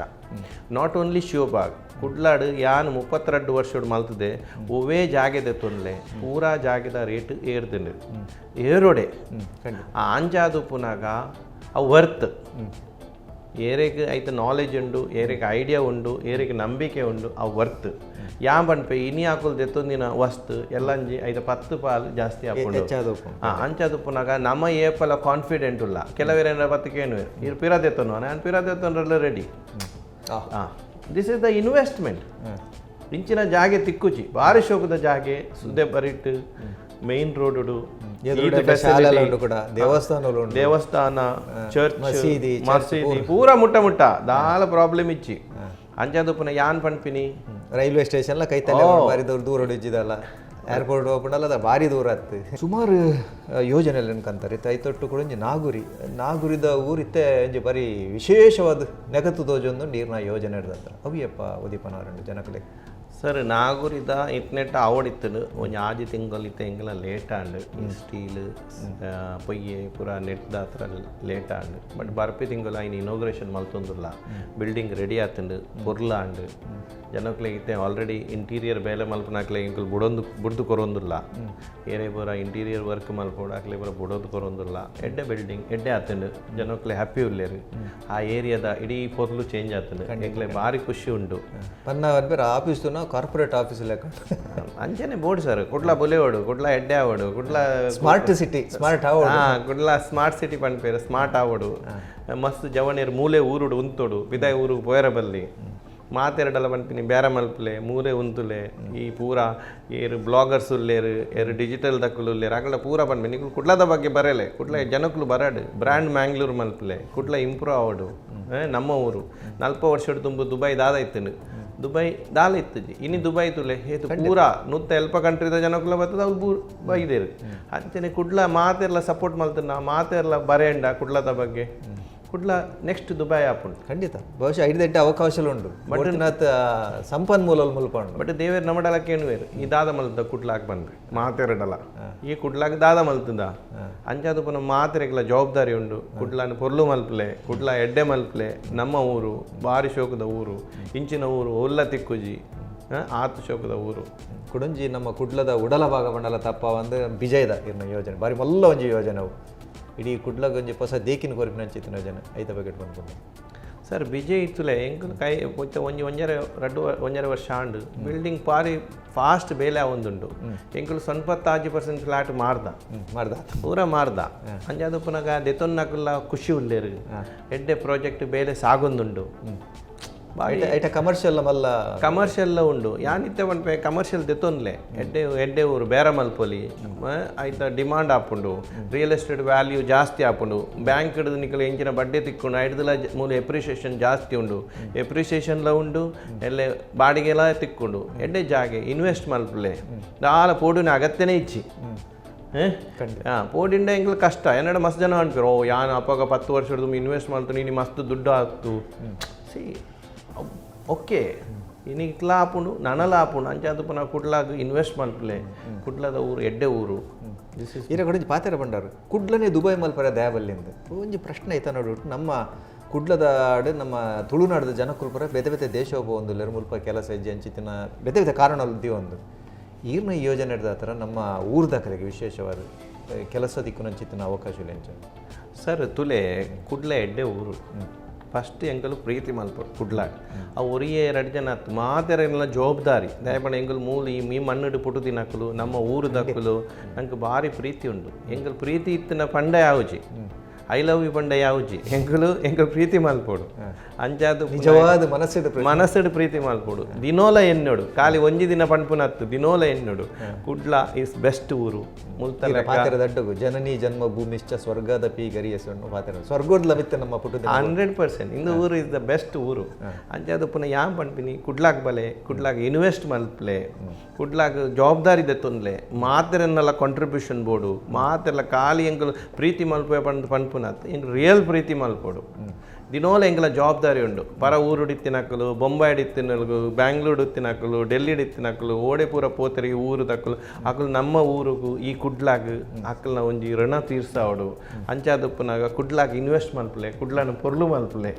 ನಾಟ್ ಓನ್ಲಿ ಶಿವಬಾಗ್ ಕುಡ್ಲಾಡು ಯಾನು 32 ವರ್ಷದ ಮಲ್ತದೆ ಒವೇ ಜಾಗೆದೆ ತೊಂದ್ಲೆ ಪೂರಾ ಜಾಗದ ರೇಟ್ ಏರ್ದಿನ ಏರೋಡೆ ಆ ಅಂಚಾದುಪ್ಪುನಾಗ ಅವು ವರ್ತ್ ಏರೆಗೆ ಐತೆ ನಾಲೆಜ್ ಉಂಡು ಏರೆಗೆ ಐಡಿಯಾ ಉಂಡು ಏರೆಗೆ ನಂಬಿಕೆ ಉಂಡು ಅವು ವರ್ತ್ ಯಾಂಬನ್ಪೆ ಇನಿ ಹಾಕುಲ್ ದೆತ್ತೊಂದಿನ ವಸ್ತು ಎಲ್ಲಂಜಿ ಐತೆ 10 ಪಾಲು ಜಾಸ್ತಿ ಹಾಕೊಂಡು ಅಂಚಾದುಪ್ಪುನಾಗ ನಮ್ಮ ಏಪಲ ಕಾನ್ಫಿಡೆಂಟ್ ಉಲ್ಲ ಕೆಲವೇರೇನ ಬತ್ತಕೇನು ಇರು ಪಿರದೆತ್ತನು ನಾನು ಪಿರದೆತ್ತೊಂದ್ರಲ್ಲ ready this is the investment ಇಂಚಿನ ಜಾಗೆ ತಿಕ್ಕುಚಿ ಭಾರಿ ಶೋಕದ ಜಾಗೆ ಸುದ್ದೆ ಬರಿಟ್ ಮೇನ್ ರೋಡು ದೇವಸ್ಥಾನ ಚರ್ಚ್ ಮಸೀದಿ ಪೂರ ಮುಟ್ಟ ದಾಲ ಪ್ರಾಬ್ಲಮ್ ಇಚ್ಚಿ ಅಂಚಾದುಪ್ಪುನ ಯಾನ್ ಪನ್ಪಿನಿ ರೈಲ್ವೆ ಸ್ಟೇಷನ್ ಕೈತಲ್ಲ ಬಾರಿ ದೂರ ಇಜ್ಜಿದಲ್ಲ ಏರ್ಪೋರ್ಟ್ ಓಪನ್ ಅಲ್ಲ ಭಾರಿ ದೂರ ಆಯ್ತು ಸುಮಾರು ಯೋಜನೆ ಅನ್ಕಂತಾರೆ ಐತೊಟ್ಟು ಕೂಡ ನಾಗುರಿದ ಊರಿತ್ತೆ ಒಂಜಿ ಬರೀ ವಿಶೇಷವಾದ ನೆಗತು ದೋಜೊಂದು ನೀರಿನ ಯೋಜನೆ ಇಡ್ದಂತ ಅವಿಯಪ್ಪ ಉದೀಪನವರಂಡು ಜನಕಲೆ ಸರ್ ನಾಗೂರಿದ ಇಂಟರ್ನೆಟ್ ಆವಡಿತ್ತು ಒಂಜಿ ಆಜಿ ತಿಂಗಳಿತ್ತ ಎಂಗೆಲ್ಲ ಲೇಟ್ ಆಂಡ್ ಸ್ಟೀಲ್ ಪೊಯ್ಯೆ ಪೂರ ನೆಟ್ ದಾತ್ರ ಲೇಟ್ ಆಂಡ್ ಬಟ್ ಬರ್ಪಿ ತಿಂಗಳು ಐನ್ ಇನಾಗ್ರೇಷನ್ ಮಲ್ತೊಂದುಲ್ಲ ಬಿಲ್ಡಿಂಗ್ ರೆಡಿ ಆತಂಡು ಪೊರ್ಲಾಂಡ್ ಜನಕ್ಲೆ ಇತ್ತೆ ಆಲ್ರೆಡಿ ಇಂಟೀರಿಯರ್ ಬೇಲೆ ಮಲ್ಪನಾಕ್ಲೆ ಇಂಕಲ್ ಬುಡ್ದು ಕೊರೊಂದುಲ್ಲ ಏನೇ ಪೂರ ಇಂಟೀರಿಯರ್ ವರ್ಕ್ ಮಲ್ಪೋಡಾಕ್ಲೆ ಪೂರ ಬುಡೋದು ಕೊರೊಂದುಲ್ಲ ಎಡ್ಡೆ ಬಿಲ್ಡಿಂಗ್ ಎಡ್ಡೆ ಆತಂಡು ಜನಕ್ಲೆ ಹ್ಯಾಪಿ ಉಲ್ಲೇರು ಆ ಏರಿಯಾದ ಇಡೀ ಪೊರ್ಲು ಚೇಂಜ್ ಆತಂಡು ಎಂಕ್ಲೆ ಭಾರಿ ಖುಷಿ ಉಂಡು ಆಫೀಸ್ ಕಾರ್ಪೊರೇಟ್ ಆಫೀಸ್ ಲೆಕ್ಕ ಅಂಚನೆ ಬೋರ್ಡ್ ಸರ್ ಕುಡ್ಲ ಬೊಲೆವೋಡು ಕುಡ್ಲ ಎಡ್ಡೆ ಆವಡು Kudla smart city smart Kudla smart city ಪನ್ಪೇರು ಸ್ಮಾರ್ಟ್ ಆವಡು ಮಸ್ತ್ ಜವನೇರು ಮೂಲೆ ಊರುಡು ಉಂತೋಡು ಬಿದಾಯ ಊರು ಪೋಯರ ಬಲ್ಲಿ ಮಾತೆರಡಲ ಪನ್ಪಿನಿ ಬೇರೆ ಮಲ್ಪಲೆ ಮೂರೇ ಉಂತುಲೆ ಈ ಪೂರ ಏರು ಬ್ಲಾಗರ್ಸ್ ಉಲ್ಲೇರು ಏರು ಡಿಜಿಟಲ್ ದಕ್ಕಲು ಉಲ್ಲೇರು ಆಗಲ ಪೂರ ಪನ್ಪಿನಿ ಕುಡ್ಲದ ಬಗ್ಗೆ ಬರಲೆ ಕುಡ್ಲ ಜನಕ್ಕಲು ಬರಡು ಬ್ರ್ಯಾಂಡ್ ಮ್ಯಾಂಗ್ಳೂರು ಮಲ್ಪಲೆ ಕುಡ್ಲ ಇಂಪ್ರೂವ್ ಆವಡು ನಮ್ಮ ಊರು 40 ವರ್ಷದ ತುಂಬ ದುಬೈ ದಾದ ಇತ್ತು ದುಬೈ ದಾಲ ಇತ್ತಜಿ ಇನ್ನು ದುಬೈ ತುಲೆ ಹೇತು ಪೂರ ನೂತ್ತ ಎಲ್ಪ ಕಂಟ್ರಿದ ಜನಕ್ಕಲ ಬರ್ತದ ಅವ್ರು ಬೈದೇರು ಅಂಚನೆ ಕುಡ್ಲ ಮಾತೆರ್ಲ ಸಪೋರ್ಟ್ ಮಲ್ತನ ಮಾತೆರ್ಲ ಬರೆಯಂಡ ಕುಡ್ಲದ ಬಗ್ಗೆ ಕುಡ್ಲ ನೆಕ್ಸ್ಟ್ ದುಬೈ ಆಪುಂಡು ಖಂಡಿತ ಬಹುಶಃ ಐದು ಅವಕಾಶಗಳು ಉಂಟು ಬಟ್ ಸಂಪನ್ಮೂಲ ಮುಲ್ಪಂಡು ಬಟ್ ದೇವೇರು ನಮ್ಮಡಲಕ್ಕೆ ಏನು ಬೇರು ಈ ದಾದ ಮಲ್ತದ ಕುಡ್ಲಾಕ್ ಬಂದ್ರೆ ಮಾತೆರಡಲ ಈ ಕುಡ್ಲಾಕ್ ದಾದ ಮಲ್ತದ ಅಂಚಾದು ಪುನಃ ಮಾತೆರೆಗಳ ಜವಾಬ್ದಾರಿ ಉಂಡು ಕುಡ್ಲಾನ ಪೊರ್ಲು ಮಲ್ಪಲೆ ಕುಡ್ಲ ಎಡ್ಡೆ ಮಲ್ಪಲೆ ನಮ್ಮ ಊರು ಬಾರಿ ಶೋಕದ ಊರು ಇಂಚಿನ ಊರು ಒಲ್ಲ ತಿಕ್ಕುಜಿ ಆತು ಶೋಕದ ಊರು ಕುಡಂಜಿ ನಮ್ಮ ಕುಡ್ಲದ ಉಡಲ ಭಾಗ ಬಂಡಲ ತಪ್ಪ ಒಂದು ಬಿಜಯದ ಇರ್ನ ಯೋಜನೆ ಬಾರಿ ಮಲ್ಲ ಒಂಜಿ ಯೋಜನೆ ಅವು ಇಡೀ ಕುಡ್ಲಾಗ ಒಂಜಿ ಹೊಸ ದೇಕಿನ ಕೊರಪಿನ ಅಂಚಿತ್ತಿನ ಯೋಜನೆ ಐತ ಬಗೆಟ್ ಬಂದ್ಕೊಂಡು ಸರ್ ಬಿಜೆ ಇತ್ತುಲೆ ಎಂಕಲ್ ಕೈ ಒಂಜರ ವರ್ಷ ಆಂಡು ಬಿಲ್ಡಿಂಗ್ ಪಾರಿ ಫಾಸ್ಟ್ ಬೇಲೆ ಒಂದುಂಡು ಎಂಕಲ್ 90% ಫ್ಲಾಟ್ ಮಾರ್ದ ಪೂರ ಮಾರ್ದ ಅಂಜಾದು ಪುನಗ ದೆತೊನ್ನಕುಲ್ಲ ಖುಷಿ ಉಳ್ಳೇರು ಎಡ್ಡೆ ಪ್ರಾಜೆಕ್ಟ್ ಬೇಲೆ ಸಾಗೊಂದುಂಡು ಐಟ ಕಮರ್ಷಿಯಲ್ ಮಲ್ಲ ಕಮರ್ಷಿಯಲ್ ಉಂಡು ಯಾನಿತ್ತೆ ಪನ್ಪೆ ಕಮರ್ಷಿಯಲ್ ದೆತೊನ್ಲೆ ಎಡ್ಡೆ ಊರು ಬೇರೆ ಮಲ್ಪೊಲಿ ಐತ ಡಿಮಾಂಡ್ ಆಪುಂಡು ರಿಯಲ್ ಎಸ್ಟೇಟ್ ವ್ಯಾಲ್ಯೂ ಜಾಸ್ತಿ ಆಪುಂಡು ಬ್ಯಾಂಕ್ ಹಿಡಿದು ನಿಕಲು ಎಂಚಿನ ಬಡ್ಡೆ ತಿಕ್ಕೊಂಡು ಐಡ್ದಲ ಮೂಲ ಎಪ್ರಿಷಿಯೇಷನ್ ಜಾಸ್ತಿ ಉಂಡು ಎಪ್ರಿಷಿಯೇಷನ್ಲ ಉಂಡು ಎಲ್ಲೆ ಬಾಡಿಗೆಲ್ಲ ತಿಕ್ಕೊಂಡು ಎಡ್ಡೆ ಜಾಗೆ ಇನ್ವೆಸ್ಟ್ ಮಲ್ಪಲೆ ದಾಲ ಪೋಡಿನ ಅಗತ್ಯನೇ ಇಚ್ಚಿ ಪೋಡಿಂಡ ಎಂಗ್ಲ ಕಷ್ಟ ಎನ್ನಡ ಮಸ್ತ್ ಜನ ಅನ್ಪಿರು ಓ ಯಾನು ಅಪ್ಪಾಗ 10 ವರ್ಷ ಹಿಡಿದು ಇನ್ವೆಸ್ಟ್ ಮಾಡ್ತು ನೀನು ಮಸ್ತ್ ದುಡ್ಡು ಆಗ್ತು ಸಿ ಓಕೆ ಇನ್ನು ಇಟ್ಲಾ ಆಪುಂಡು ನನಲ ಆಪುಂಡು ಅಂಚಾದು ಪುನಃ ಕುಡ್ಲಾಗ ಇನ್ವೆಸ್ಟ್ ಮಲ್ಪಲೆ ಕುಡ್ಲದ ಊರು ಎಡ್ಡೆ ಊರು ಈರ ಕಡೆ ಪಾತೆರ ಬಂಡಾರು ಕುಡ್ಲನೇ ದುಬೈ ಮಲ್ಪರ ದಯಾಬಲ್ಲಿಂದ ಒಂಜಿ ಪ್ರಶ್ನೆ ಐತ ನೋಡ್ಬಿಟ್ಟು ನಮ್ಮ ಕುಡ್ಲದ ನಮ್ಮ ತುಳುನಾಡದ ಜನಕುಲ್ಪರ ಬೇತೆ ಬೇತೆ ದೇಶ ಒಬ್ಬ ಒಂದು ಲೆರ್ಮುಲ್ಪ ಕೆಲಸ ಹೆಜ್ಜೆ ಹಂಚಿತಿನ ಬೇತೆ ಬೇತೆ ಕಾರಣದಲ್ಲಿ ಒಂದು ಈರ್ನ ಯೋಜನೆ ಹಿಡ್ದ ಥರ ನಮ್ಮ ಊರ್ದ ಕಲೆಗೆ ವಿಶೇಷವಾದ ಕೆಲಸ ದಿಕ್ಕು ಹಂಚಿತಿನ ಅವಕಾಶ ಇಲ್ಲ ಸರ್ ತುಲೆ ಕುಡ್ಲೆ ಎಡ್ಡೆ ಊರು ಫಸ್ಟ್ ಎಂಕಲು ಪ್ರೀತಿ ಮಲ್ಪರು ಕುಡ್ಲಾಡ್ ಆ ಒರಿಯೇ 2 ಜನ ಮಾತೆರೆಲ್ಲ ಜವಾಬ್ದಾರಿ ದಯಪಂಡ ಎಂಕಲ್ ಮೂಲ ಈ ಮಣ್ಣಿಡು ಪುಟು ತಿನ್ನಕಲು ನಮ್ಮ ಊರು ದಕ್ಕಲು ನಂಗೆ ಭಾರಿ ಪ್ರೀತಿ ಉಂಡು ಎಂಕಲ್ ಪ್ರೀತಿ ಇತ್ತಿನ ಪಂಡ ಯಾವುಜಿ ಐ ಲವ್ ಯು ಪಂಡ ಯಾವುಜಿ ಎಂಕಲ್ ಪ್ರೀತಿ ಮಲ್ಪೋಡು ಅಂಚಾದು ನಿಜವಾದ ಮನಸ್ಸಡು ಪ್ರೀತಿ ಮಲ್ಪೋಡು ದಿನೋಲ ಎನ್ನೋಡು ಖಾಲಿ ಒಂಜಿ ದಿನ ಪಂಪುನತ್ತು ದಿನೋಲ ಎನ್ನೋಡು ಕುಡ್ಲ ಇಸ್ ಬೆಸ್ಟ್ ಊರು ಮುಲ್ತಲ ದಡ್ಡಗು ಜನನಿ ಜನ್ಮ ಭೂಮಿಶ್ಚ ಸ್ವರ್ಗದ ಪಿ ಗರಿಯಸನ್ನು ಪಾತ್ರ ಸ್ವರ್ಗದ ಮಿತ್ತ ನಮ್ಮ ಪುಟ 100% ಇಂದು ಊರು ಇಸ್ ದ ಬೆಸ್ಟ್ ಊರು ಅಂಚಾದು ಪುನಃ ಯಾಂ ಪಂಪಿನಿ ಕುಡ್ಲಾಕ್ ಬಲೆ ಕುಡ್ಲಾಕ್ ಇನ್ವೆಸ್ಟ್ ಮಲ್ಪಲೆ ಕುಡ್ಲಾಕ್ ಜವಾಬ್ದಾರಿ ದೆತ್ತೊಂದ್ಲೆ ಮಾತೆರನ್ನೆಲ್ಲ ಕಾಂಟ್ರಿಬ್ಯೂಷನ್ ಬೋಡು ಮಾತೆಲ್ಲ ಖಾಲಿ ಎಂಕಲು ಪ್ರೀತಿ ಮಲ್ಪೆ ಪಂಪುನತ್ತು ಎಂಕ್ ರಿಯಲ್ ಪ್ರೀತಿ ಮಲ್ಪೋಡು ದಿನೋಲ ಎಂಕಲ ಜವಾಬ್ದಾರಿ ಉಂಡು ಪರ ಊರುಡು ತಿನ್ನಕಲು ಬೊಂಬಾಯಿ ಇತ್ತಿನಕಲು ಬ್ಯಾಂಗ್ಳೂರು ಇತ್ತಿನಕಲು ಡೆಲ್ಲಿ ಇತ್ತಿನಕಲು ಓಡೆ ಪೂರ ಪೋತರಿಗೆ ಊರು ತಕ್ಕಲು ಅಕಲು ನಮ್ಮ ಊರಿಗೂ ಈ ಕುಡ್ಲಾಗ್ ಅಕ್ಕಲ್ನ ಒಂಜಿ ಋಣ ತೀರ್ಸಾವಡು ಅಂಚಾದಪ್ಪನಾಗ ಕುಡ್ಲಾಗ್ ಇನ್ವೆಸ್ಟ್ ಮಲ್ಪಲೆ ಕುಡ್ಲಾನ ಪೊರ್ಲು ಮಲ್ಪಲೆ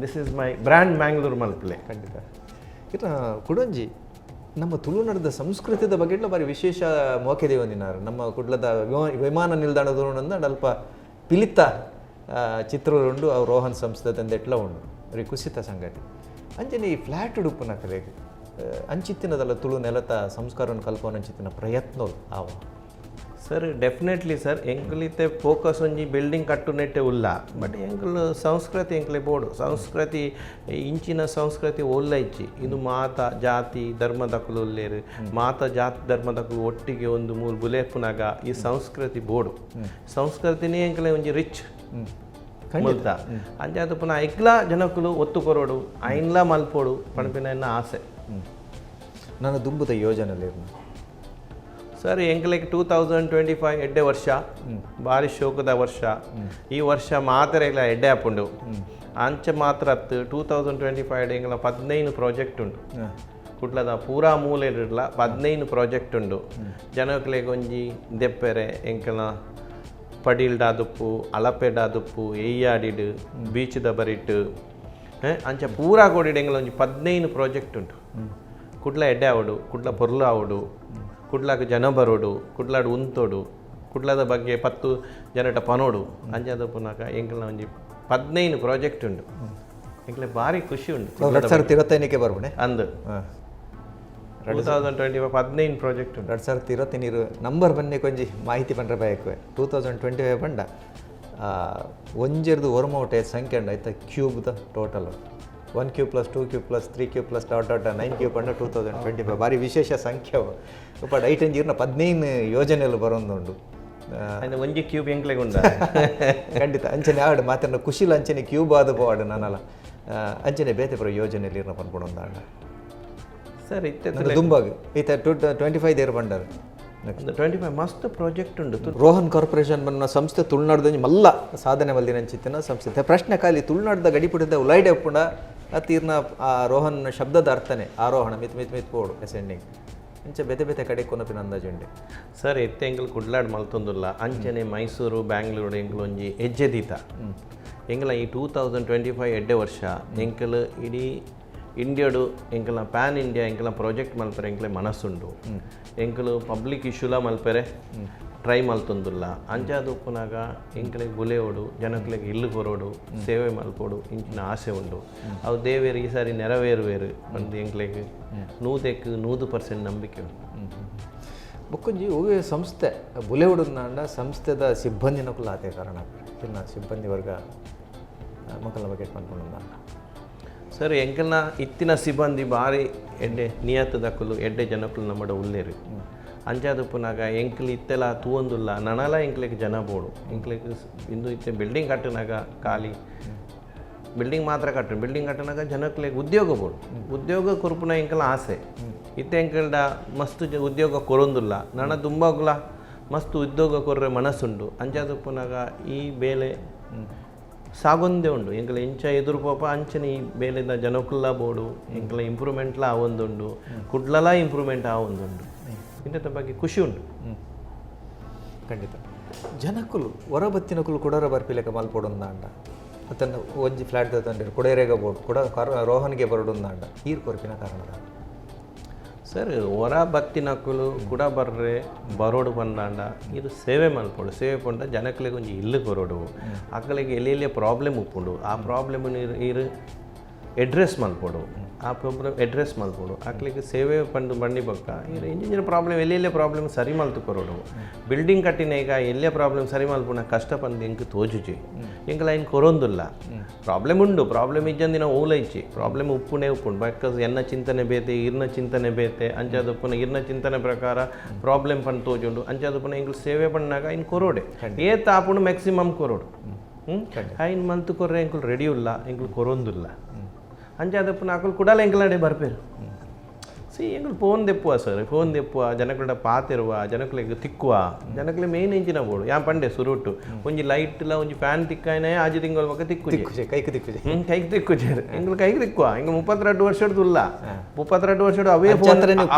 this is my brand Mangalore ಮಲ್ಪಲೆ ಖಂಡಿತ ಇರ ಕುಡಂಜಿ ನಮ್ಮ ತುಳುನಾಡದ ಸಂಸ್ಕೃತಿದ ಬಗ್ಗೆ ಬಾರಿ ವಿಶೇಷ ಮೋಕೆದೆ ಒಂದಿನಾರು ನಮ್ಮ ಕುಡ್ಲದ ವಿಮಾನ ನಿಲ್ದಾಣದ ಅಲ್ಪ ಪಿಲಿತ ಚಿತ್ರರುಂಡು ಅವು ರೋಹನ್ ಸಂಸ್ಥೆದಂದು ಎಟ್ಲ ಉಂಡು ಅವ್ರಿಗೆ ಕುಸಿತ ಸಂಗತಿ ಅಂಚನೆ ಈ ಫ್ಲ್ಯಾಟ್ ಉಡುಪುನ ಕಲೆಗೆ ಅಂಚಿತ್ತಿನದಲ್ಲ ತುಳು ನೆಲತ ಸಂಸ್ಕಾರವನ್ನು ಕಲ್ಪನ ಅಂಚಿತ್ತಿನ ಪ್ರಯತ್ನಗಳು ಆವ ಸರ್ ಡೆಫಿನೆಟ್ಲಿ ಸರ್ ಎಂಕಲಿತೆ ಫೋಕಸ್ ಒಂಜಿ ಬಿಲ್ಡಿಂಗ್ ಕಟ್ಟುನೆಟ್ಟೆ ಉಲ್ಲ ಬಟ್ ಎಂಕಲ್ ಸಂಸ್ಕೃತಿ ಎಂಕಲೆ ಬೋಡು ಸಂಸ್ಕೃತಿ ಇಂಚಿನ ಸಂಸ್ಕೃತಿ ಒಲ್ಲ ಇಚ್ಚಿ ಇದು ಮಾತ ಜಾತಿ ಧರ್ಮದಕ್ಕಲು ಉಲ್ಲೇರು ಮಾತ ಜಾತಿ ಧರ್ಮದಕ್ಕಲು ಒಟ್ಟಿಗೆ ಒಂದು ಮೂರು ಬುಲೇಪುನಾಗ ಈ ಸಂಸ್ಕೃತಿ ಬೋಡು ಸಂಸ್ಕೃತಿನೇ ಎಂಕಲೆ ಒಂಜಿ ರಿಚ್ ಖಂಡಿತ ಅಂಚಾದ ಪುನಃ ಐಕ್ಲ ಜನಕ್ಕಲು ಒತ್ತು ಕೊರೋಡು ಐನ್ಲ ಮಲ್ಪೋಡು ಪಣಪಿನ ಆಸೆ ನಾನು ದುಂಬುದ ಯೋಜನೆ ಸರ್ ಎಂಕಲಿಗೆ 2025 ಎಡ್ಡೆ ವರ್ಷ ಭಾರಿ ಶೋಕದ ವರ್ಷ ಈ ವರ್ಷ ಮಾತೆರೆಗ್ಲ ಎಡ್ಡೆ ಹಾಪುಂಡು ಅಂಚೆ ಮಾತ್ರ 2025 ಎಂಕಲ 15 ಪ್ರಾಜೆಕ್ಟ್ ಉಂಡು ಕುಟ್ಲದ ಪೂರಾ ಮೂಲೆ ಇರಲ್ಲ 15 ಪ್ರಾಜೆಕ್ಟ್ ಉಂಡು ಜನಕ್ಲೆಗೆ ಒಂಜಿ ದೆಪ್ಪೆರೆ ಎಂಕಲ ಪಡೀಲ್ಡಾದುಪ್ಪು ಅಲಪೆಡಾದುಪ್ಪು ಎಯ್ಯಾಡಿಡು ಬೀಚ್ದ ಬರಿಟ್ಟು ಅಂಚೆ ಪೂರಾ ಕೋಡಿಡು ಎಂಕಲ ಒಂಜಿ 15 ಪ್ರಾಜೆಕ್ಟ್ ಉಂಟು ಕುಡ್ಲ ಎಡ್ಡೆ ಆವಡು ಕುಡ್ಲ ಪೊರ್ಲು ಆವಡು ಕುಡ್ಲಾಗ ಜನ ಬರೋಡು ಕುಡ್ಲಾಡು ಉಂತೋಡು ಕುಡ್ಲದ ಬಗ್ಗೆ 10 ಜನಟ ಪನೋಡು ಅಂಜಾದ ಪುನಕ ಎಂಕಲ್ನ ಒಂಜಿ 15 ಪ್ರಾಜೆಕ್ಟ್ ಉಂಡು ಎಂಕಲೆ ಭಾರಿ ಖುಷಿ ಉಂಡು 2025 ಬರ್ಬಣೆ ಅಂದು 2025 15 ಪ್ರಾಜೆಕ್ಟ್ ಉಂಡು 2025 ನಂಬರ್ ಬನ್ನಿ ಕೊಂಜಿ ಮಾಹಿತಿ ಪಂಡ್ರೆ ಬೇಕು 2025 ಬಂಡ ಒಂಜೆರ್ದು ಒರ್ಮೌಟೆ ಸಂಖ್ಯೆ ಉಂಡು ಆಯ್ತಾ ಕ್ಯೂಬ್ದ total 1 cube plus 2 cube plus 3 cube plus dot 9 cube ಅಂಡ 2025 ಭಾರಿ ವಿಶೇಷ ಸಂಖ್ಯೆ ಬಟ್ ಐಟಂಜೀರ್ನ 15 ಯೋಜನೆಗಳು ಬರೋದುಂಡು ಒಂಜಿ ಕ್ಯೂಬ್ ಎಂಕ್ಲೆಗೆ ಉಂಡ ಖಂಡಿತ ಅಂಚನೆ ಆಡು ಮಾತನ್ನ ಖುಷಿಲ ಅಂಚನೆ ಕ್ಯೂಬ್ ಆದ ಪೋಡು ನಾನಲ್ಲ ಅಂಚನೆ ಬೇತೆ ಪುರ ಯೋಜನೆಯಲ್ಲಿ ಇರ್ನ ಪನ್ಪೊಂಡು ಅಂದ ಸರ್ ಇತ್ತೆ ದುಂಬಾಗ ಈತ 25 ದೇರ್ ಬಂಡರು 25 ಮಸ್ತ್ ಪ್ರಾಜೆಕ್ಟ್ ಉಂಡು. ರೋಹನ್ ಕಾರ್ಪೊರೇಷನ್ ಬನ್ನ ಸಂಸ್ಥೆ ತುಳುನಾಡ್ದ ಮಲ್ಲ ಸಾಧನೆ ಮಲ್ದಿನಂಚಿತ್ತಿನ ಸಂಸ್ಥೆ ಪ್ರಶ್ನೆ ಖಾಲಿ ತುಳುನಾಡ್ದ ಗಡಿಪುಟದ ಉಲೈಡೆ ಉಪ್ಪುಂಡ ತೀರ್ನ ರೋಹನ್ ಶಬ್ದದ ಅರ್ಥನೇ ಆರೋಹಣ ಮಿತ್ ಪೋಡು ಎಸೆಂಡಿಂಗ್ ಇಂಚ ಬೆತೆ ಬೆತೆ ಕಡೆ ಕೊನಪಿನ ಅಂದಾಜುಂಡೆ ಸರ್ ಎತ್ತೆ ಎಂಕಲ್ ಕುಡ್ಲಾಡ್ ಮಲ್ತೊಂದುಲ್ಲ ಅಂಚನೆ ಮೈಸೂರು ಬ್ಯಾಂಗ್ಳೂರು ಎಂಕಲ್ ಒಂಜಿ ಹೆಜ್ಜೆ ದೀತ ಎಂಕಲ ಈ 2025 ಎಡ್ಡೆ ವರ್ಷ ಎಂಕಲ್ ಇಡೀ ಇಂಡಿಯಾಡು ಎಂಕಲ ಪ್ಯಾನ್ ಇಂಡಿಯಾ ಎಂಕಲ ಪ್ರಾಜೆಕ್ಟ್ ಮಲ್ಪರೆ ಎಂಕಲೆ ಮನಸ್ಸುಂಡು ಎಂಕಲು ಪಬ್ಲಿಕ್ ಇಶ್ಯೂಲ ಮಲ್ಪರೆ ಟ್ರೈ ಮಲ್ತೊಂದುಲ್ಲ ಅಂಚಾದ ಉಪ್ಪುನಾಗ ಎಂಕಲೆಗೆ ಬುಲೆಯೋಡು ಜನಕ್ಲೆಗೆ ಇಲ್ಲು ಕೊರೋಡು ಸೇವೆ ಮಲ್ಪೋಡು ಇಂಚಿನ ಆಸೆ ಉಂಡು ಅವು ದೇವೇರು ಈ ಸಾರಿ ನೆರವೇರುವೇರು ಒಂದು ಎಂಕ್ಲೆಗೆ 100% ನಂಬಿಕೆ ಉಂಟು. ಬೊಕ್ಕೊಂಜಿ ಒವ್ವೇ ಸಂಸ್ಥೆ ಬುಲೆವುಡುಂದ ಸಂಸ್ಥೆದ ಸಿಬ್ಬಂದಿನ ಕುಲ್ಲ ಆತೆ ಕಾರಣ ಇನ್ನ ಸಿಬ್ಬಂದಿ ವರ್ಗ ಮಕ್ಕಳ ಬಗ್ಗೆ ಮಾಡ್ಕೊಂಡು ಸರ್ ಎಂಕಲ್ನ ಇತ್ತಿನ ಸಿಬ್ಬಂದಿ ಭಾರಿ ಎಡ್ಡೆ ನಿಯತ್ ದಕ್ಕಲು ಎಡ್ಡೆ ಜನಕ್ಕಲು ನಮ್ಮಡ ಉಲ್ಲೇರು ಅಂಚಾದಪ್ಪನಾಗ ಎಂಕ್ಲು ಇತ್ತೆಲ್ಲ ತೂವೊಂದುಲ್ಲ ನನಲ ಎಂಕ್ಲೆಗೆ ಜನ ಬೋಡು ಎಂಕ್ಲೆಗೆ ಇಂದು ಇತ್ತೆ ಬಿಲ್ಡಿಂಗ್ ಕಟ್ಟಿನಾಗ ಖಾಲಿ ಬಿಲ್ಡಿಂಗ್ ಮಾತ್ರ ಕಟ್ಟು ಬಿಲ್ಡಿಂಗ್ ಕಟ್ಟಿನಾಗ ಜನಕ್ಲೆಗೆ ಉದ್ಯೋಗ ಬೋಡು ಉದ್ಯೋಗ ಕೊರ್ಪುನ ಎಂಕಲ ಆಸೆ ಇತ್ತೆ ಎಂಕಲ್ಡ ಮಸ್ತ್ ಉದ್ಯೋಗ ಕೊರೊಂದುಲ್ಲ ನನ್ನ ತುಂಬಾಗ್ಲ ಮಸ್ತ್ ಉದ್ಯೋಗ ಕೊರ್ರೆ ಮನಸ್ಸುಂಡು ಅಂಚಾದಪ್ಪನಾಗ ಈ ಬೇಲೆ ಸಾಗೊಂದೇ ಉಂಡು ಎಂಕಲ ಇಂಚ ಎದುರು ಪಾಪ ಅಂಚನೆ ಈ ಬೇಲೆದ ಜನಕ್ಕಲ್ಲ ಬೋಡು ಎಂಕಲ ಇಂಪ್ರೂವ್ಮೆಂಟ್ಲ ಆವೊಂದುಂಡು ಕುಡ್ಲಲ ಇಂಪ್ರೂವ್ಮೆಂಟ್ ಆವೊಂದುಂಡು ಇಂಥ ಬಗ್ಗೆ ಖುಷಿ ಉಂಟು. ಖಂಡಿತ ಜನಕ್ಕಲು ಹೊರಬತ್ತಿನಕುಲು ಕುಡರ ಬರ್ಪಿಲೆಕ ಮಲ್ಪೊಡುಂದಾಂಡ ಅತನ್ನ ಒಂಜಿ ಫ್ಲಾಟ್ ತಂದಿರು ಕುಡೇರೆಗ ಬೋಡು ಕುಡ ರೋಹನ್ಗೆ ಬರಡುಂದಾಂಡ ಈರ್ ಕೊರ್ಪಿನ ಕಾರಣದ ಸರ್ ಹೊರ ಬತ್ತಿನಕ್ಕಲು ಕುಡ ಬರ್ರೆ ಬರೋಡು ಬಂದಾಂಡ ಇದು ಸೇವೆ ಮಲ್ಪೋಡು ಸೇವೆ ಪಂಡ ಜನಕ್ಲೆಗೆ ಒಂಜಿ ಇಲ್ಲು ಕೊರೋಡು ಅಕ್ಕಲಿಗೆ ಎಲ್ಲೆಲ್ಲೇ ಪ್ರಾಬ್ಲಮ್ ಉಪ್ಪುಂಡು ಆ ಪ್ರಾಬ್ಲಮ್ ಇರು ಎಡ್ರೆಸ್ ಮಲ್ಪೋಡು ಆ ಪ್ರಾಬ್ಲಮ್ ಎಡ್ರೆಸ್ ಮಲ್ಪೋಡು ಅಕ್ಲಿಗೆ ಸೇವೆ ಪಂಡು ಬಂಡಿ ಬೊಕ್ಕ ಇರು ಇಂಜಿನಿಯರ್ ಪ್ರಾಬ್ಲಮ್ ಎಲ್ಲೆಲ್ಲೇ ಪ್ರಾಬ್ಲಮ್ ಸರಿ ಮಲ್ತು ಕೊರೋಡು ಬಿಲ್ಡಿಂಗ್ ಕಟ್ಟಿನ ಈಗ ಎಲ್ಲೇ ಪ್ರಾಬ್ಲಮ್ ಸರಿ ಮಲ್ಪುನ ಕಷ್ಟ ಪಂದು ಎಂಕ್ ತೋಜುಜಿ ಎಂಕಲ ಏನು ಕೊರೊಂದುಲ್ಲ ಪ್ರಾಬ್ಲಮ್ ಉಂಡು ಪ್ರಾಬ್ಲಮ್ ಇಜ್ಜಂದಿನ ಓಲೈಚಿ ಪ್ರಾಬ್ಲಮ್ ಉಪ್ಪುನೇ ಉಪ್ಪುಂಡು ಬಿಕಾಸ್ ಎನ್ನ ಚಿಂತನೆ ಬೇತೆ ಇರ್ನ ಚಿಂತನೆ ಬೇತೆ ಅಂಚಾದಪ್ಪನ ಇರ್ನ ಚಿಂತನೆ ಪ್ರಕಾರ ಪ್ರಾಬ್ಲಮ್ ಪಂಡು ತೋಜುಂಡು ಅಂಚಾದಪ್ಪನ ಎಂಕ್ಲು ಸೇವೆ ಪಣ್ಣಾಗ ಇನ್ನು ಕೊರೋಡೆ ಏತ್ ಆಪುಂಡು ಮ್ಯಾಕ್ಸಿಮಮ್ ಕೊರೋಡು ಐನ್ ಮಲ್ತು ಕೊರ್ರೆ ಎಂಕುಲು ರೆಡಿ ಉಲ್ಲ ಎಂಕುಲು ಕೊರೊಂದುಲ್ಲ ಅಂಚಾದಪ್ಪನ ಆಕಲು ಕುಡಾಲ ಎಂಕಲಾಡೆ ಬರ್ಪೇರು ಸಿ ಎಂಕುಲು ಫೋನ್ ದೆಪ್ಪುವ ಸರ್ ಫೋನ್ ದೆಪ್ಪುವ ಜನಕುಲ ಪಾತಿರುವ ಜನಕುಲೆಗೆ ತಿಕ್ಕುವ ಜನಕುಲೆ ಮೇನ್ ಎಂಚಿನ ಬೋಡು ಯಾ ಪಂಡೆ ಸುರುಟು ಒಂಜಿ ಲೈಟ್ಲ ಒಂಜಿ ಫ್ಯಾನ್ ತಿಕ್ಕಾಯನೇ ಆಜಿ ತಿಂಗಳ ಬಕ್ಕ ತಿಕ್ಕುಜೆ ಕೈಗೆ ತಿಕ್ಕುಜೆ ಕೈಗೆ ತಿಕ್ಕುಜೇರು ಎಂಕುಲು ಕೈಗೆ ತಿಕ್ಕುವ ಎಂಕ 32 ವರ್ಷದ್ದು ಇಲ್ಲ 32 ವರ್ಷದ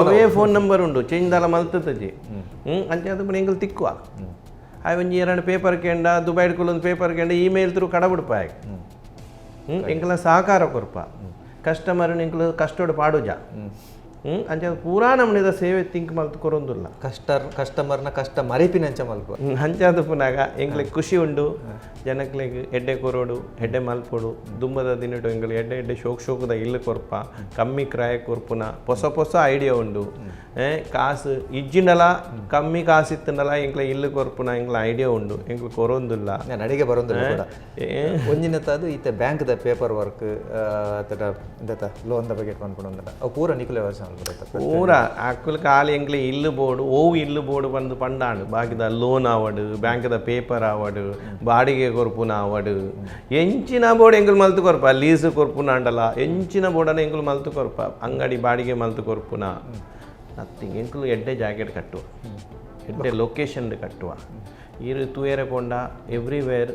ಅವೇ ಫೋನ್ ನಂಬರ್ ಉಂಡು ಚೇಂಜ್ ದಾಲ ಮಲ್ತಜಿ ಅಂಚಾದಪ್ಪನ ಎಂಕುಲು ತಿಕ್ಕುವ ಅవి ಒಂಜಿ 2 ಪೇಪರ್ ಕೇಂಡ ದುಬೈಡ್ಕೊಲ್ಲೊಂದು ಪೇಪರ್ ಕೇಂಡ ಇಮೇಲ್ ತ್ರೂ ಕಡಬಿಡ್ಪಾಯ ಎಂಕಲ ಸಹಕಾರ ಕೊರ್ಪ ಕಸ್ಟಮರ್ ಎಂಕಲು ಕಷ್ಟೋಡು ಪಾಡುಜ ಅಂಚ ಪೂರಾ ನಮ್ಮನೆದ ಸೇವೆ ತಿಂಕ್ ಮಲ್ತು ಕೊರೊಂದುಲ್ಲ ಕಸ್ಟಮರ್ನ ಕಷ್ಟ ಮರಿಪಿನಂಚ ಮಲ್ಪ ಅಂಚಾದ ಪುನಾಗ ಎಂಗ್ಲಿಗೆ ಖುಷಿ ಉಂಡು ಜನಕ್ಲೆಗ್ ಎಡ್ಡೆ ಕೊರೋಡು ಎಡ್ಡೆ ಮಲ್ಪೊಡು ದುಂಬದ ದಿನಟು ಎಂಗ್ಲು ಎಡ್ಡೆ ಎಡ್ಡೆ ಶೋಕದ ಇಲ್ಲು ಕೊರ್ಪ ಕಮ್ಮಿ ಕ್ರಾಯ ಕೊರ್ಪುನ ಹೊಸ ಐಡಿಯಾ ಉಂಡು ಕಾಸು ಇಜ್ಜಿನಲ ಕಮ್ಮಿ ಕಾಸಿತ್ತನಲ ಎಂಗ್ಲ ಇಲ್ಲು ಕೊರ್ಪುನ ಎಂಗ್ಲ ಐಡಿಯಾ ಉಂಡು ಎಂಗ್ಲು ಕೊರೊಂದುಲ್ಲ ನಾನು ಅಡಿಗೆ ಬರೋದಿಲ್ಲ ಕೂಡ ಒಂಜಿನತ್ತದು ಈತ ಬ್ಯಾಂಕ್ದ ಪೇಪರ್ ವರ್ಕ್ ಲೋನ್ದ ಬಗ್ಗೆ ಅನ್ಕೊಂಡು ಅವು ಪೂರ ನಿಖುಲೆ ವರ್ಷ ಪೂರ ಅಕ್ಕುಲು ಖಾಲಿ ಎಂಗ್ಲಿ ಇಲ್ಲು ಬೋರ್ಡು ಇಲ್ಲು ಬೋರ್ಡು ಬಂದು ಪಂಡಾಂಡು ಬಾಕಿದ ಲೋನ್ ಆವಡು ಬ್ಯಾಂಕ್ದ ಪೇಪರ್ ಆವಡು ಬಾಡಿಗೆ ಕೊರ್ಪುನ ಆವಡು ಎಂಚಿನ ಬೋರ್ಡ್ ಎಂಗುಲು ಮಲ್ತು ಕೊರ್ಪ ಲೀಸ್ ಕೊರ್ಪುನ ಅಂಡಲ ಎಂಚಿನ ಬೋರ್ಡನ ಎಂಗುಲು ಮಲ್ತು ಕೊರ್ಪ ಅಂಗಡಿ ಬಾಡಿಗೆ ಮಲ್ತು ಕೊರ್ಪುನ ನಥಿಂಗ್ ಎಂಕುಲು ಎಡ್ಡೆ ಜಾಕೆಟ್ ಕಟ್ಟುವ ಎಡ್ಡೆ ಲೊಕೇಶನ್ ಕಟ್ಟುವ ಇರು ತೂಯರೆ ಪೋಂಡ ಎವ್ರಿವೇರ್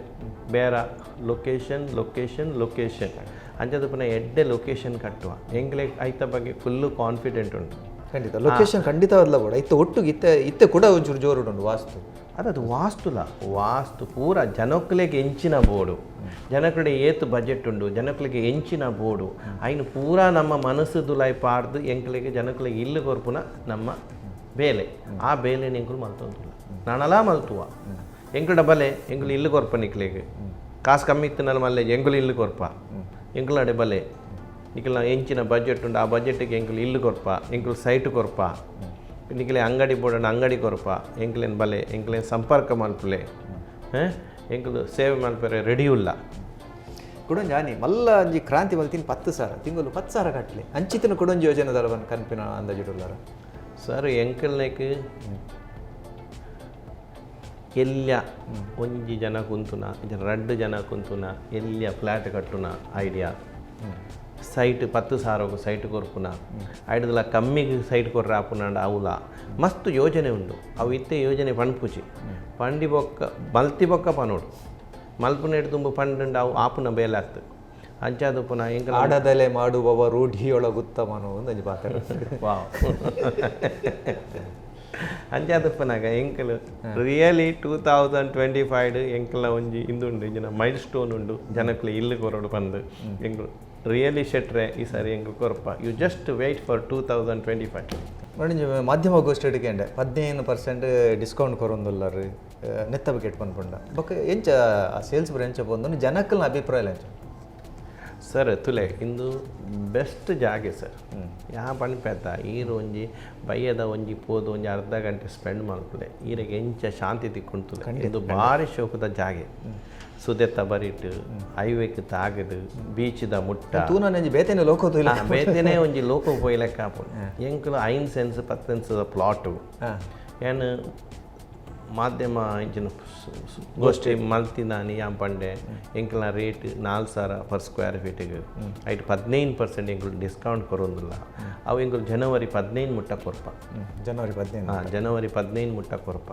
ಬೇರ ಲೊಕೇಶನ್ ಅಂಚದ ಪುನಃ ಎಡ್ಡೆ ಲೊಕೇಶನ್ ಕಟ್ಟುವ ಎಂಗ್ಲೆ ಐತ ಬಗ್ಗೆ ಫುಲ್ಲು ಕಾನ್ಫಿಡೆಂಟ್ ಉಂಟು. ಖಂಡಿತ ಲೊಕೇಶನ್ ಖಂಡಿತ ಅಲ್ಲ ಬೋಡ ಇತ್ತ ಒಟ್ಟಿಗೆ ಇತ್ತೆ ಕೂಡ ಒಂಚೂರು ಜೋರು ಉಂಟು ವಾಸ್ತು ಅದು ವಾಸ್ತು ಪೂರ ಜನಕ್ಲೆಗೆ ಎಂಚಿನ ಬೋರ್ಡು ಜನಕ್ಲೆಡೆ ಏತು ಬಜೆಟ್ ಉಂಡು ಜನಕ್ಲೆಗೆ ಎಂಚಿನ ಬೋರ್ಡು ಐನು ಪೂರ ನಮ್ಮ ಮನಸ್ಸು ದುಲಾಯಿ ಪಾಡ್ದು ಎಂಕ್ಲೆಗೆ ಜನಕ್ಲೆಗೆ ಇಲ್ಲು ಕೊರ್ಪುನ ನಮ್ಮ ಬೇಲೆ ಆ ಬೇಲೆ ಎಂಕುಲು ಮಲ್ತೊಂದುಲ್ಲ ನಾನಲ ಮಲ್ತುವ ಎಂಕುಲ ಬಲೆ ಎಂಕುಲು ಇಲ್ಲು ಕೊರ್ಪ ನಿಕ್ಲೆಗೆ ಕಾಸು ಕಮ್ಮಿ ಇತ್ತನಲ್ಲ ಮಲ್ಲೆ ಎಂಕುಲು ಇಲ್ಲು ಕೊರ್ಪ ಎಂಕುಲಡೆ ಬಲೆ ನಿಖಿಲ ಎಂಚಿನ ಬಜೆಟ್ ಉಂಡು ಆ ಬಜೆಟ್ಗೆ ಎಂಕುಲು ಇಲ್ಲು ಕೊರ್ಪ ಎಂಕುಲು ಸೈಟ್ ಕೊರ್ಪ ನಿಖಿಲೆ ಅಂಗಡಿ ಬೋಡನ ಅಂಗಡಿ ಕೊರ್ಪ ಎಂಕುಲೇನು ಬಲೆ ಎಂಕುಲೇನು ಸಂಪರ್ಕ ಮಲ್ಪುಲೆ ಎಂಕುಲು ಸೇವೆ ಮಲ್ಪರೆ ರೆಡಿ ಉಲ್ಲ ಕುಡೊಂಜಿ ಆನಿ ಮಲ್ಲ ಒಂಜಿ ಕ್ರಾಂತಿ ಮಲ್ತಿನ 10,000 ತಿಂಗಳು 10,000 ಕಟ್ಟಲಿ ಅಂಚಿತನ ಕುಡೊಂಜಿ ಯೋಜನೆದಲ್ಲ ಬಂದು ಕನ್ಪಿನ ಅಂದಾಜಿಡುಲ್ಲಾರ ಸರ್ ಎಂಕಲ್ನೇಕ್ ಎಲ್ಯ ಒಂಜಿ ಜನ ಕುಂತುನ 2 ಜನ ಕುಂತುನ ಎಲ್ಯ ಫ್ಲ್ಯಾಟ್ ಕಟ್ಟುನ ಐಡಿಯಾ ಸೈಟ್ 10,000 ಸೈಟ್ ಕೊರ್ಪುನ ಐಡ್ದಲ ಕಮ್ಮಿಗೆ ಸೈಟ್ ಕೊರ್ರೆ ಆಪುನಾಂಡ ಅವುಲ ಮಸ್ತ್ ಯೋಜನೆ ಉಂಡು ಅವು ಇತ್ತೆ ಯೋಜನೆ ಪಂಡ್ಪುಜಿ ಪಂಡಿ ಬೊಕ್ಕ ಮಲ್ತಿ ಬೊಕ್ಕ ಪನೋಡು ಮಲ್ಪುನೇಡು ತುಂಬ ಪಂಡು ಅವು ಆಪುನ ಬೇಲೆ ಆಗ್ತದೆ ಅಂಚಾದು ಪುನಃ ಹೆಂಗೆ ಆಡದಲೆ ಮಾಡುವವ ರೂಢಿಯೊಳಗುತ್ತಮನೋ ಒಂದು ಪಾತ್ರ ವಾವ್ ಅಂಚಾದು ಪುನಃ ಎಂಕಲ್ ರಿಯಲಿ 2025 ಎಂಕಲ ಒಂಜಿ ಇಂದುಂಡು ಇಂಜಿನ ಮೈಲ್ ಸ್ಟೋನ್ ಉಂಡು ಜನಕ್ಲೆ ಇಲ್ಲಿ ಕೊರಡು ಬಂದು ಎಂಕಲ್ ರಿಯಲಿ ಶೆಟ್ರೆ ಈ ಸಾರಿ ಎಂಕಲ್ ಕೊರಪ ಯು ಜಸ್ಟ್ ವೆಯ್ಟ್ ಫಾರ್ 2025 ನೋಡಿ ಮಾಧ್ಯಮ ಗೋಷ್ಠಿಗೆ 15% ಡಿಸ್ಕೌಂಟ್ ಕೊರೊಂದುಲ್ಲರು ನೆತ್ತ ಬಕೆಟ್ ಪನ್ಪುಂಡ ಬೊಕ್ಕ ಎಂಚ ಸೇಲ್ಸ್ ಬರ ಎಂಚ ಬಂದು ಜನಕ್ಕಲ್ನ ಅಭಿಪ್ರಾಯ ಎಂಚ ಸರ್ ತುಲೆ ಇಂದು ಬೆಸ್ಟ್ ಜಾಗೆ ಸರ್ ಯಾ ಪನ್ಪೇತ ಈರು ಒಂಜಿ ಬಯ್ಯದ ಒಂಜಿ ಪೋದು ಒಂಜಿ ಅರ್ಧ ಗಂಟೆ ಸ್ಪೆಂಡ್ ಮಾಡ್ಕೊಳ್ಳೆ ಈರಿಗೆ ಎಂಚ ಶಾಂತಿ ತಿಕ್ಕೊಂತುಲೆ ಇದು ಭಾರಿ ಶೋಕದ ಜಾಗೆ ಸುದೆತ್ತ ಬರಿಟ್ ಹೈವೇಕ್ ತಾಗದು ಬೀಚ್ದ ಮುಟ್ಟ ತೂನಂಜಿ ಬೇತೆನೆ ಲೋಕೋತು ಇಲ್ಲ ಬೇತೆನೆ ಒಂಜಿ ಲೋಕ ಪೋಯ್ಲೆಕ್ಕ ಆಪುಂಡು ಎಂಕುಲು 5 ಸೆನ್ಸ್ 10 ಸೆನ್ಸ್ದ ಪ್ಲಾಟು ಏನು ಮಾಧ್ಯಮ ಇಂಚಿನ ಗೋಷ್ಠಿ ಮಲ್ತಿನಾನಿ ಯಾನ್ ಪಂಡೆ ಎಂಕಲ್ನ ರೇಟ್ 4,000 ಪರ್ ಸ್ಕ್ವೇರ್ ಫೀಟಿಗೆ ಐಟ್ 15% ಎಂಕುಲು ಡಿಸ್ಕೌಂಟ್ ಕೊರೊಂದುಲ್ಲ ಅವು ಎಂಕುಲು ಜನವರಿ 15 ಮುಟ್ಟ ಕೊರ್ಪ ಜನವರಿ 15 ಮುಟ್ಟ ಕೊರ್ಪ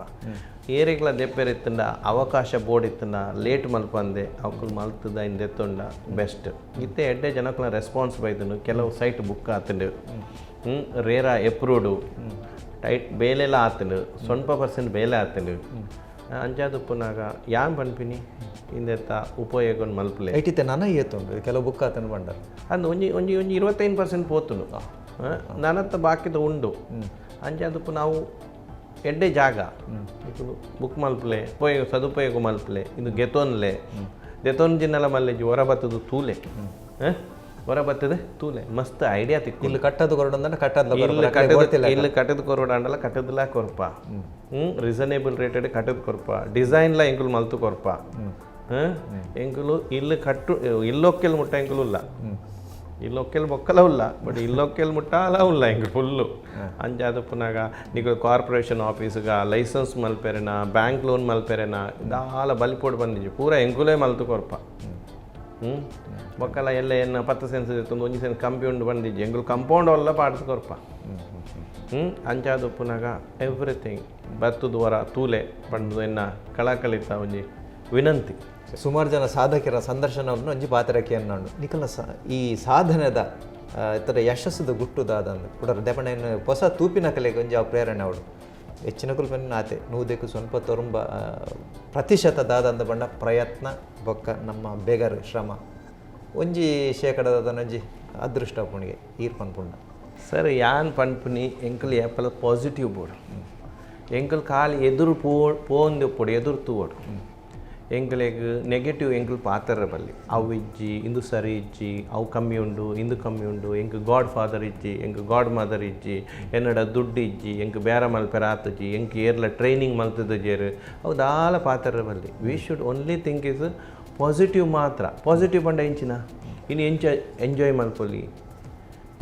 ಏರೆಗ್ಲ ದೆಪ್ಪೆರ್ ಇತ್ತಂಡ ಅವಕಾಶ ಬೋರ್ಡ್ ಇತ್ತಂಡ ಲೇಟ್ ಮಲ್ಪಂದೆ ಅವಕ್ಕಲು ಮಲ್ತದ ಇಂದೆತ್ತೊಂಡ ಬೆಸ್ಟ್ ಇತ್ತೆ ಎಡ್ಡೆ ಜನಕ್ಕಲ ರೆಸ್ಪಾನ್ಸ್ ಬೈತನು ಕೆಲವು ಸೈಟ್ ಬುಕ್ ಆತಂಡು ರೇರಾ ಎಪ್ರೂವ್ಡು ಟೈಟ್ ಬೇಲೆಲ್ಲ ಆತಂಡು ಸ್ವಲ್ಪ % ಬೇಲೆ ಆತಂಡು ಅಂಚಾದು ಪುನಾಗ ಯಾನ್ ಪನ್ಪಿನಿ ಇಂದೆತ್ತ ಉಪಯೋಗ ಮಲ್ಪಲೆ ಐಟಿತ್ತೆ ನನ್ನ ಏತುಂಡು ಕೆಲವು ಬುಕ್ ಆತಂಡು ಬಂಡರು ಅದು ಒಂಜಿ 25% ಪೋತುಂಡು ನನ್ನತ್ತ ಬಾಕಿದ ಉಂಡು ಅಂಚಾದು ನಾವು ಎಡ್ಡೆ ಜಾಗ ಬುಕ್ ಮಲ್ಪಲೆ ಉಪಯೋಗ ಸದುಪಯೋಗ ಮಲ್ಪಲೆ ಇದು ಗೆತೋನ್ಲೆ ದೆತೊಂಜಿನೆಲ್ಲ ಮಲ್ಲೆಜಿ ಹೊರ ಬತ್ತದು ತೂಲೆ ಹೊರ ಬರ್ತದೆ ತೂಲೆ ಮಸ್ತ್ ಐಡಿಯಾ ತಿಕ್ಕು ಇಲ್ಲಿ ಕಟ್ಟದು ಕೊರಡಂದ್ರೆ ಇಲ್ಲಿ ಕಟ್ಟದ ಕೊರಡ ಅಂಡಲ್ಲ ಕಟ್ಟದಲ್ಲ ಕೊರಪ ರೀಸನೇಬಲ್ ರೇಟೆಡ್ ಕಟ್ಟದ ಕೊರಪ ಡಿಸೈನ್ಲ ಎಂಕುಲು ಮಲ್ತು ಕೊರಪ ಎಂಕುಲು ಇಲ್ಲಿ ಕಟ್ಟು ಇಲ್ಲೊಕ್ಕೆಲ್ ಮುಟ್ಟ ಎಂಕುಲು ಇಲ್ಲ ಇಲ್ಲೊಕ್ಕೆಲ್ ಬೊಕ್ಕಲ ಉಲ್ಲ ಬಟ್ ಇಲ್ಲೊಕ್ಕೆಲ್ ಮುಟ್ಟ ಅಲ್ಲ ಉಲ್ಲ ಎಂಕುಲು ಫುಲ್ಲು ಅಂಚಾದು ಪುನಾಗ ನೀವು ಕಾರ್ಪೊರೇಷನ್ ಆಫೀಸ್ಗ ಲೈಸೆನ್ಸ್ ಮಲ್ಪೆರೆನ ಬ್ಯಾಂಕ್ ಲೋನ್ ಮಲ್ಪೆರೆನ ದಾಲ ಬಲಿಪೋಡು ಬಂದಿಜಿ ಪೂರ ಎಂಕುಲೇ ಮಲ್ತು ಕೊರಪ ಬೊಕ್ಕಲ ಎಲ್ಲ ಏನು 10 ಸೆನ್ಸ್ ಇರ್ತದೆ 1 ಸೆನ್ಸ್ ಕಂಪೌಂಡ್ ಬಂದಿಜ್ಜಿ ಎಂಗುಲು ಕಂಪೌಂಡ್ ಎಲ್ಲ ಪಾಡ್ದು ಕೊರಪ ಅಂಚಾದು ಪುನಗ ಎವ್ರಿಥಿಂಗ್ ಬತ್ತುದು ವರ ತೂಲೆ ಪಂಡು ಎನ್ನ ಕಳಕಳಿತ ಒಂಜಿ ವಿನಂತಿ ಸುಮಾರು ಜನ ಸಾಧಕರ ಸಂದರ್ಶನವನ್ನು ಒಂಜಿ ಪಾತ್ರಕ್ಕೆ ಅನ್ನೋದು ನಿಖಲ ಈ ಸಾಧನೆದ ಇತರ ಯಶಸ್ಸದ ಗುಟ್ಟುದಾದಂದು ಕೂಡ ದೆಪಣೆಯನ್ನು ಹೊಸ ತೂಪಿನ ಕಲೆಗೆ ಒಂಜಿ ಪ್ರೇರಣೆ ಅವಳು ಹೆಚ್ಚಿನ ಕುಲ್ಪನ ಆತೆ ನೂದೆಕು ಸ್ವಲ್ಪ ತೊರಂಬ ಪ್ರತಿಶತದಾದಂದ ಬಂಡ ಪ್ರಯತ್ನ ಬೊಕ್ಕ ನಮ್ಮ ಬೇಗರ್ ಶ್ರಮ ಒಂಜಿ ಶೇಕಡದನೊಂಜಿ ಅದೃಷ್ಟ ಪುಣಿಗೆ ಈರ್ ಪನ್ಪುಂಡ ಸರ್ ಯಾನ್ ಪನ್ಪುನಿ ಎಂಕಲ್ ಏಪಲ ಪಾಸಿಟಿವ್ ಬೋಡು ಎಂಕಲ್ ಖಾಲಿ ಎದುರು ಪೋಂದು ಪೊಡು ಎದುರು ತೂವಡು ಎಂಕಲೆಗ್ ನೆಗೆಟಿವ್ ಎಂಕಲ್ ಪಾತ್ರ ಬಲ್ಲಿ ಅವು ಇಜ್ಜಿ ಇಂದು ಸರಿ ಇಜ್ಜಿ ಅವು ಕಮ್ಮಿ ಉಂಡು ಇಂದು ಕಮ್ಮಿ ಉಂಡು ಎಂಕ್ ಗಾಡ್ ಫಾದರ್ ಇಜ್ಜಿ ಎಂಕ್ ಗಾಡ್ ಮದರ್ ಇಜ್ಜಿ ಎನ್ನಡ ದುಡ್ಡು ಇಜ್ಜಿ ಎಂಕ್ ಬೇರೆ ಮಲ್ಪೆರ ಆತಜಿ ಎಂಕ್ ಏರ್ಲ ಟ್ರೈನಿಂಗ್ ಮಲ್ತದ ಜೇರು ಅವು ದಾಲ ಪಾತ್ರ ಬಲ್ಲಿ we should only think is positive ಮಾತ್ರ ಪಾಸಿಟಿವ್ ಪಂಡ ಎಂಚಿನ ಇನ್ನು ಎಂಜಾಯ್ ಮಲ್ಪೊಲಿ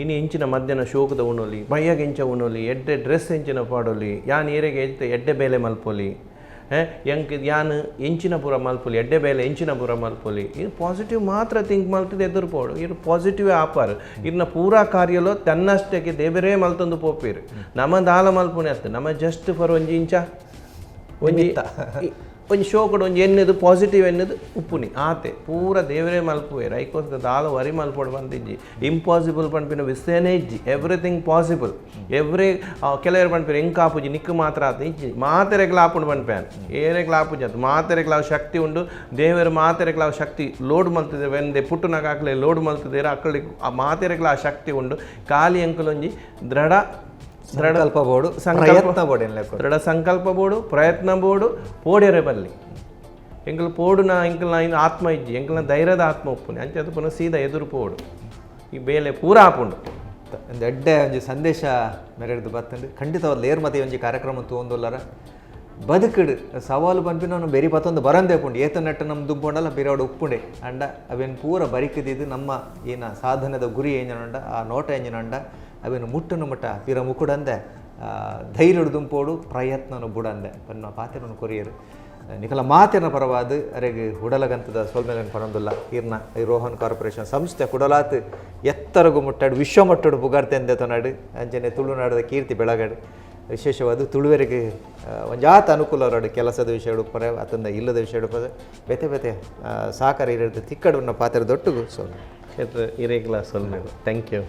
ಇನ್ನು ಎಂಚಿನ ಮಧ್ಯಾಹ್ನ ಶೋಕದ ಉಣೋಲಿ ಬಯ್ಯಾಗ ಎಂಚ ಉಣೋಲಿ ಎಡ್ಡೆ ಡ್ರೆಸ್ ಎಂಚಿನ ಪಾಡೋಲಿ ಯಾನ್ ಏರೆಗೆ ಎಡ್ಡೆ ಬೇಲೆ ಮಲ್ಪೊಲಿ ಎಂಕ್ ಯಾನ್ ಎಂಚಿನ ಪೂರ ಮಲ್ಪೊಲಿ ಎಡ್ಡೆ ಬೇಲೆ ಎಂಚಿನ ಪೂರ ಮಲ್ಪೊಲಿ ಇದು ಪಾಸಿಟಿವ್ ಮಾತ್ರ ಥಿಂಕ್ ಮಲ್ತದೆ ಎದುರುಪೋಡು ಇದು ಪಾಸಿಟಿವ್ ಆಪಾರು ಇನ್ನ ಪೂರಾ ಕಾರ್ಯలో ತನ್ನಷ್ಟಕ್ಕೆ ದೇವರೇ ಮಲ್ತೊಂದು ಪೋಪಿರು ನಮ್ಮ ದಾಲ ಮಲ್ಪುನೆ ಅತ್ತ ನಮ್ಮ ಜಸ್ಟ್ ಫಾರ್ ಒಂಜಿ ಇಂಚ ಒಂಜಿ ಶೋ ಕೊಡು ಒಂಜಿ ಎನ್ನದು ಪಾಸಿಟಿವ್ ಎನ್ನದು ಉಪ್ಪುನಿ ಆತೆ ಪೂರ ದೇವರೇ ಮಲ್ಪುವೆ ಐಕೋಸ್ಕರ ದಾಲ ವರಿ ಮಲ್ಪೋಡು ಬಂದಿಜ್ಜಿ ಇಂಪಾಸಿಬಲ್ ಪನ್ಪಿನ ವಿಷಯನೇ ಇಜ್ಜಿ ಎವ್ರಿಥಿಂಗ್ ಪಾಸಿಬಲ್ ಎವ್ರಿ ಕೆಲವರು ಪನ್ಪಿನ ಎಂಕ್ ಆಪುಜಿ ನಿಕ್ಕು ಮಾತ್ರ ಆತ ಇಜ್ಜಿ ಮಾತೆರೆಗ್ಲ ಆಪುಂಡು ಪನ್ಪೇನ್ ಏರೆಗ್ಲ ಆಪುಜಿ ಆತ ಮಾತೆರೆಗ್ಲ ಶಕ್ತಿ ಉಂಡು ದೇವರ ಮಾತೆರೆಗ್ಲ ಶಕ್ತಿ ಲೋಡ್ ಮಲ್ತದೆ ವೆಂದೆ ಪುಟ್ಟುನಾಗ ಹಾಕ್ಲೆ ಲೋಡ್ ಮಲ್ತದೆ ಅಕ್ಕಳಿ ಆ ಮಾತೆರೆಗ್ಲ ಆ ಶಕ್ತಿ ಉಂಡು ಖಾಲಿ ಎಂಕಲೊಂಜಿ ದೃಢ ಸಂಕಲ್ಪ ಬೋಡು ದೃಢ ಸಂಕಲ್ಪ ಬೋಡು ಪ್ರಯತ್ನ ಬೋಡು ಪೋಡ್ಯರೆ ಬಲ್ಲಿ ಎಂಕಲ್ ಪೋಡುನ ಎಂಕಲ್ನ ಇನ್ನು ಆತ್ಮ ಇಜ್ಜಿ ಎಂಕಲ್ನ ಧೈರ್ಯದ ಆತ್ಮ ಉಪ್ಪುನಿ ಅಂಚೆ ಅದು ಪುನಃ ಸೀದಾ ಎದುರು ಪೋಡು ಈ ಬೇಲೆ ಪೂರ ಆಪುಂಡು ಒಂದು ಎಡ್ಡೆ ಒಂಜಿ ಸಂದೇಶ ಮೆರೆದು ಬತ್ತಂಡು ಖಂಡಿತವಾದ ಏರ್ ಮತ್ತೆ ಒಂಜಿ ಕಾರ್ಯಕ್ರಮ ತೂಂದುಲ್ಲರ ಬದುಕುಡು ಸವಾಲು ಪನ್ಪಿ ನಾನು ಬೆರಿ ಪತ್ತೊಂದು ಬರಂದೇ ಪುಂಡು ಏತ ನೆಟ್ಟ ನಮ್ಮ ದುಂಪುಂಡಲ್ಲ ಬಿರಾಡು ಉಪ್ಪುಂಡೆ ಅಂಡ ಅವೇನು ಪೂರ ಬರಿಕದಿದ್ದು ನಮ್ಮ ಏನ ಸಾಧನದ ಗುರಿ ಎಂಜನಂಡ ಆ ನೋಟ ಎಂಜನಂಡ ಅವೇನು ಮುಟ್ಟನು ಮಟ್ಟ ಪಿರ ಮುಕುಡಂದೆ ಧೈರ್ಯಡು ದುಂಪೋಡು ಪ್ರಯತ್ನನು ಬುಡಂದೆ ಪನ್ನ ಪಾತ್ರನು ಕೊರಿಯರು ನಿಖಲ ಮಾತಿನ ಪರವಾದ ಅರೆಗೆ ಹುಡಲಗಂತದ ಸೋಲ್ಮೇಲನ್ ಪನೊಂದುಲ್ಲ ಇರ್ನ ಈ ರೋಹನ್ ಕಾರ್ಪೊರೇಷನ್ ಸಂಸ್ಥೆ ಕುಡಲಾತ್ ಎತ್ತರಗು ಮುಟ್ಟಾಡು ವಿಶ್ವಮಟ್ಟಡು ಪುಗಾರ್ತೆಂದೆ ತೊನಾಡು ಅಂಚನೆ ತುಳುನಾಡದ ಕೀರ್ತಿ ಬೆಳಗಾಡು ವಿಶೇಷವಾದ ತುಳುವರಿಗೆ ಒಂಜಾತ ಅನುಕೂಲರಾಡು ಕೆಲಸದ ವಿಷಯ ಪರ ಅತಂದ ಇಲ್ಲದ ವಿಷಯ ಪದ ಬೆತೆ ಬೆತೆ ಸಹಕಾರ ಇರೋದು ತಿಕ್ಕಡುನ್ನ ಪಾತ್ರ ದೊಟ್ಟುಗು ಸೋಲ್ ಇರೇಗ್ಲ ಸೋಲ್ಮೇಲೆ ಥ್ಯಾಂಕ್ ಯು.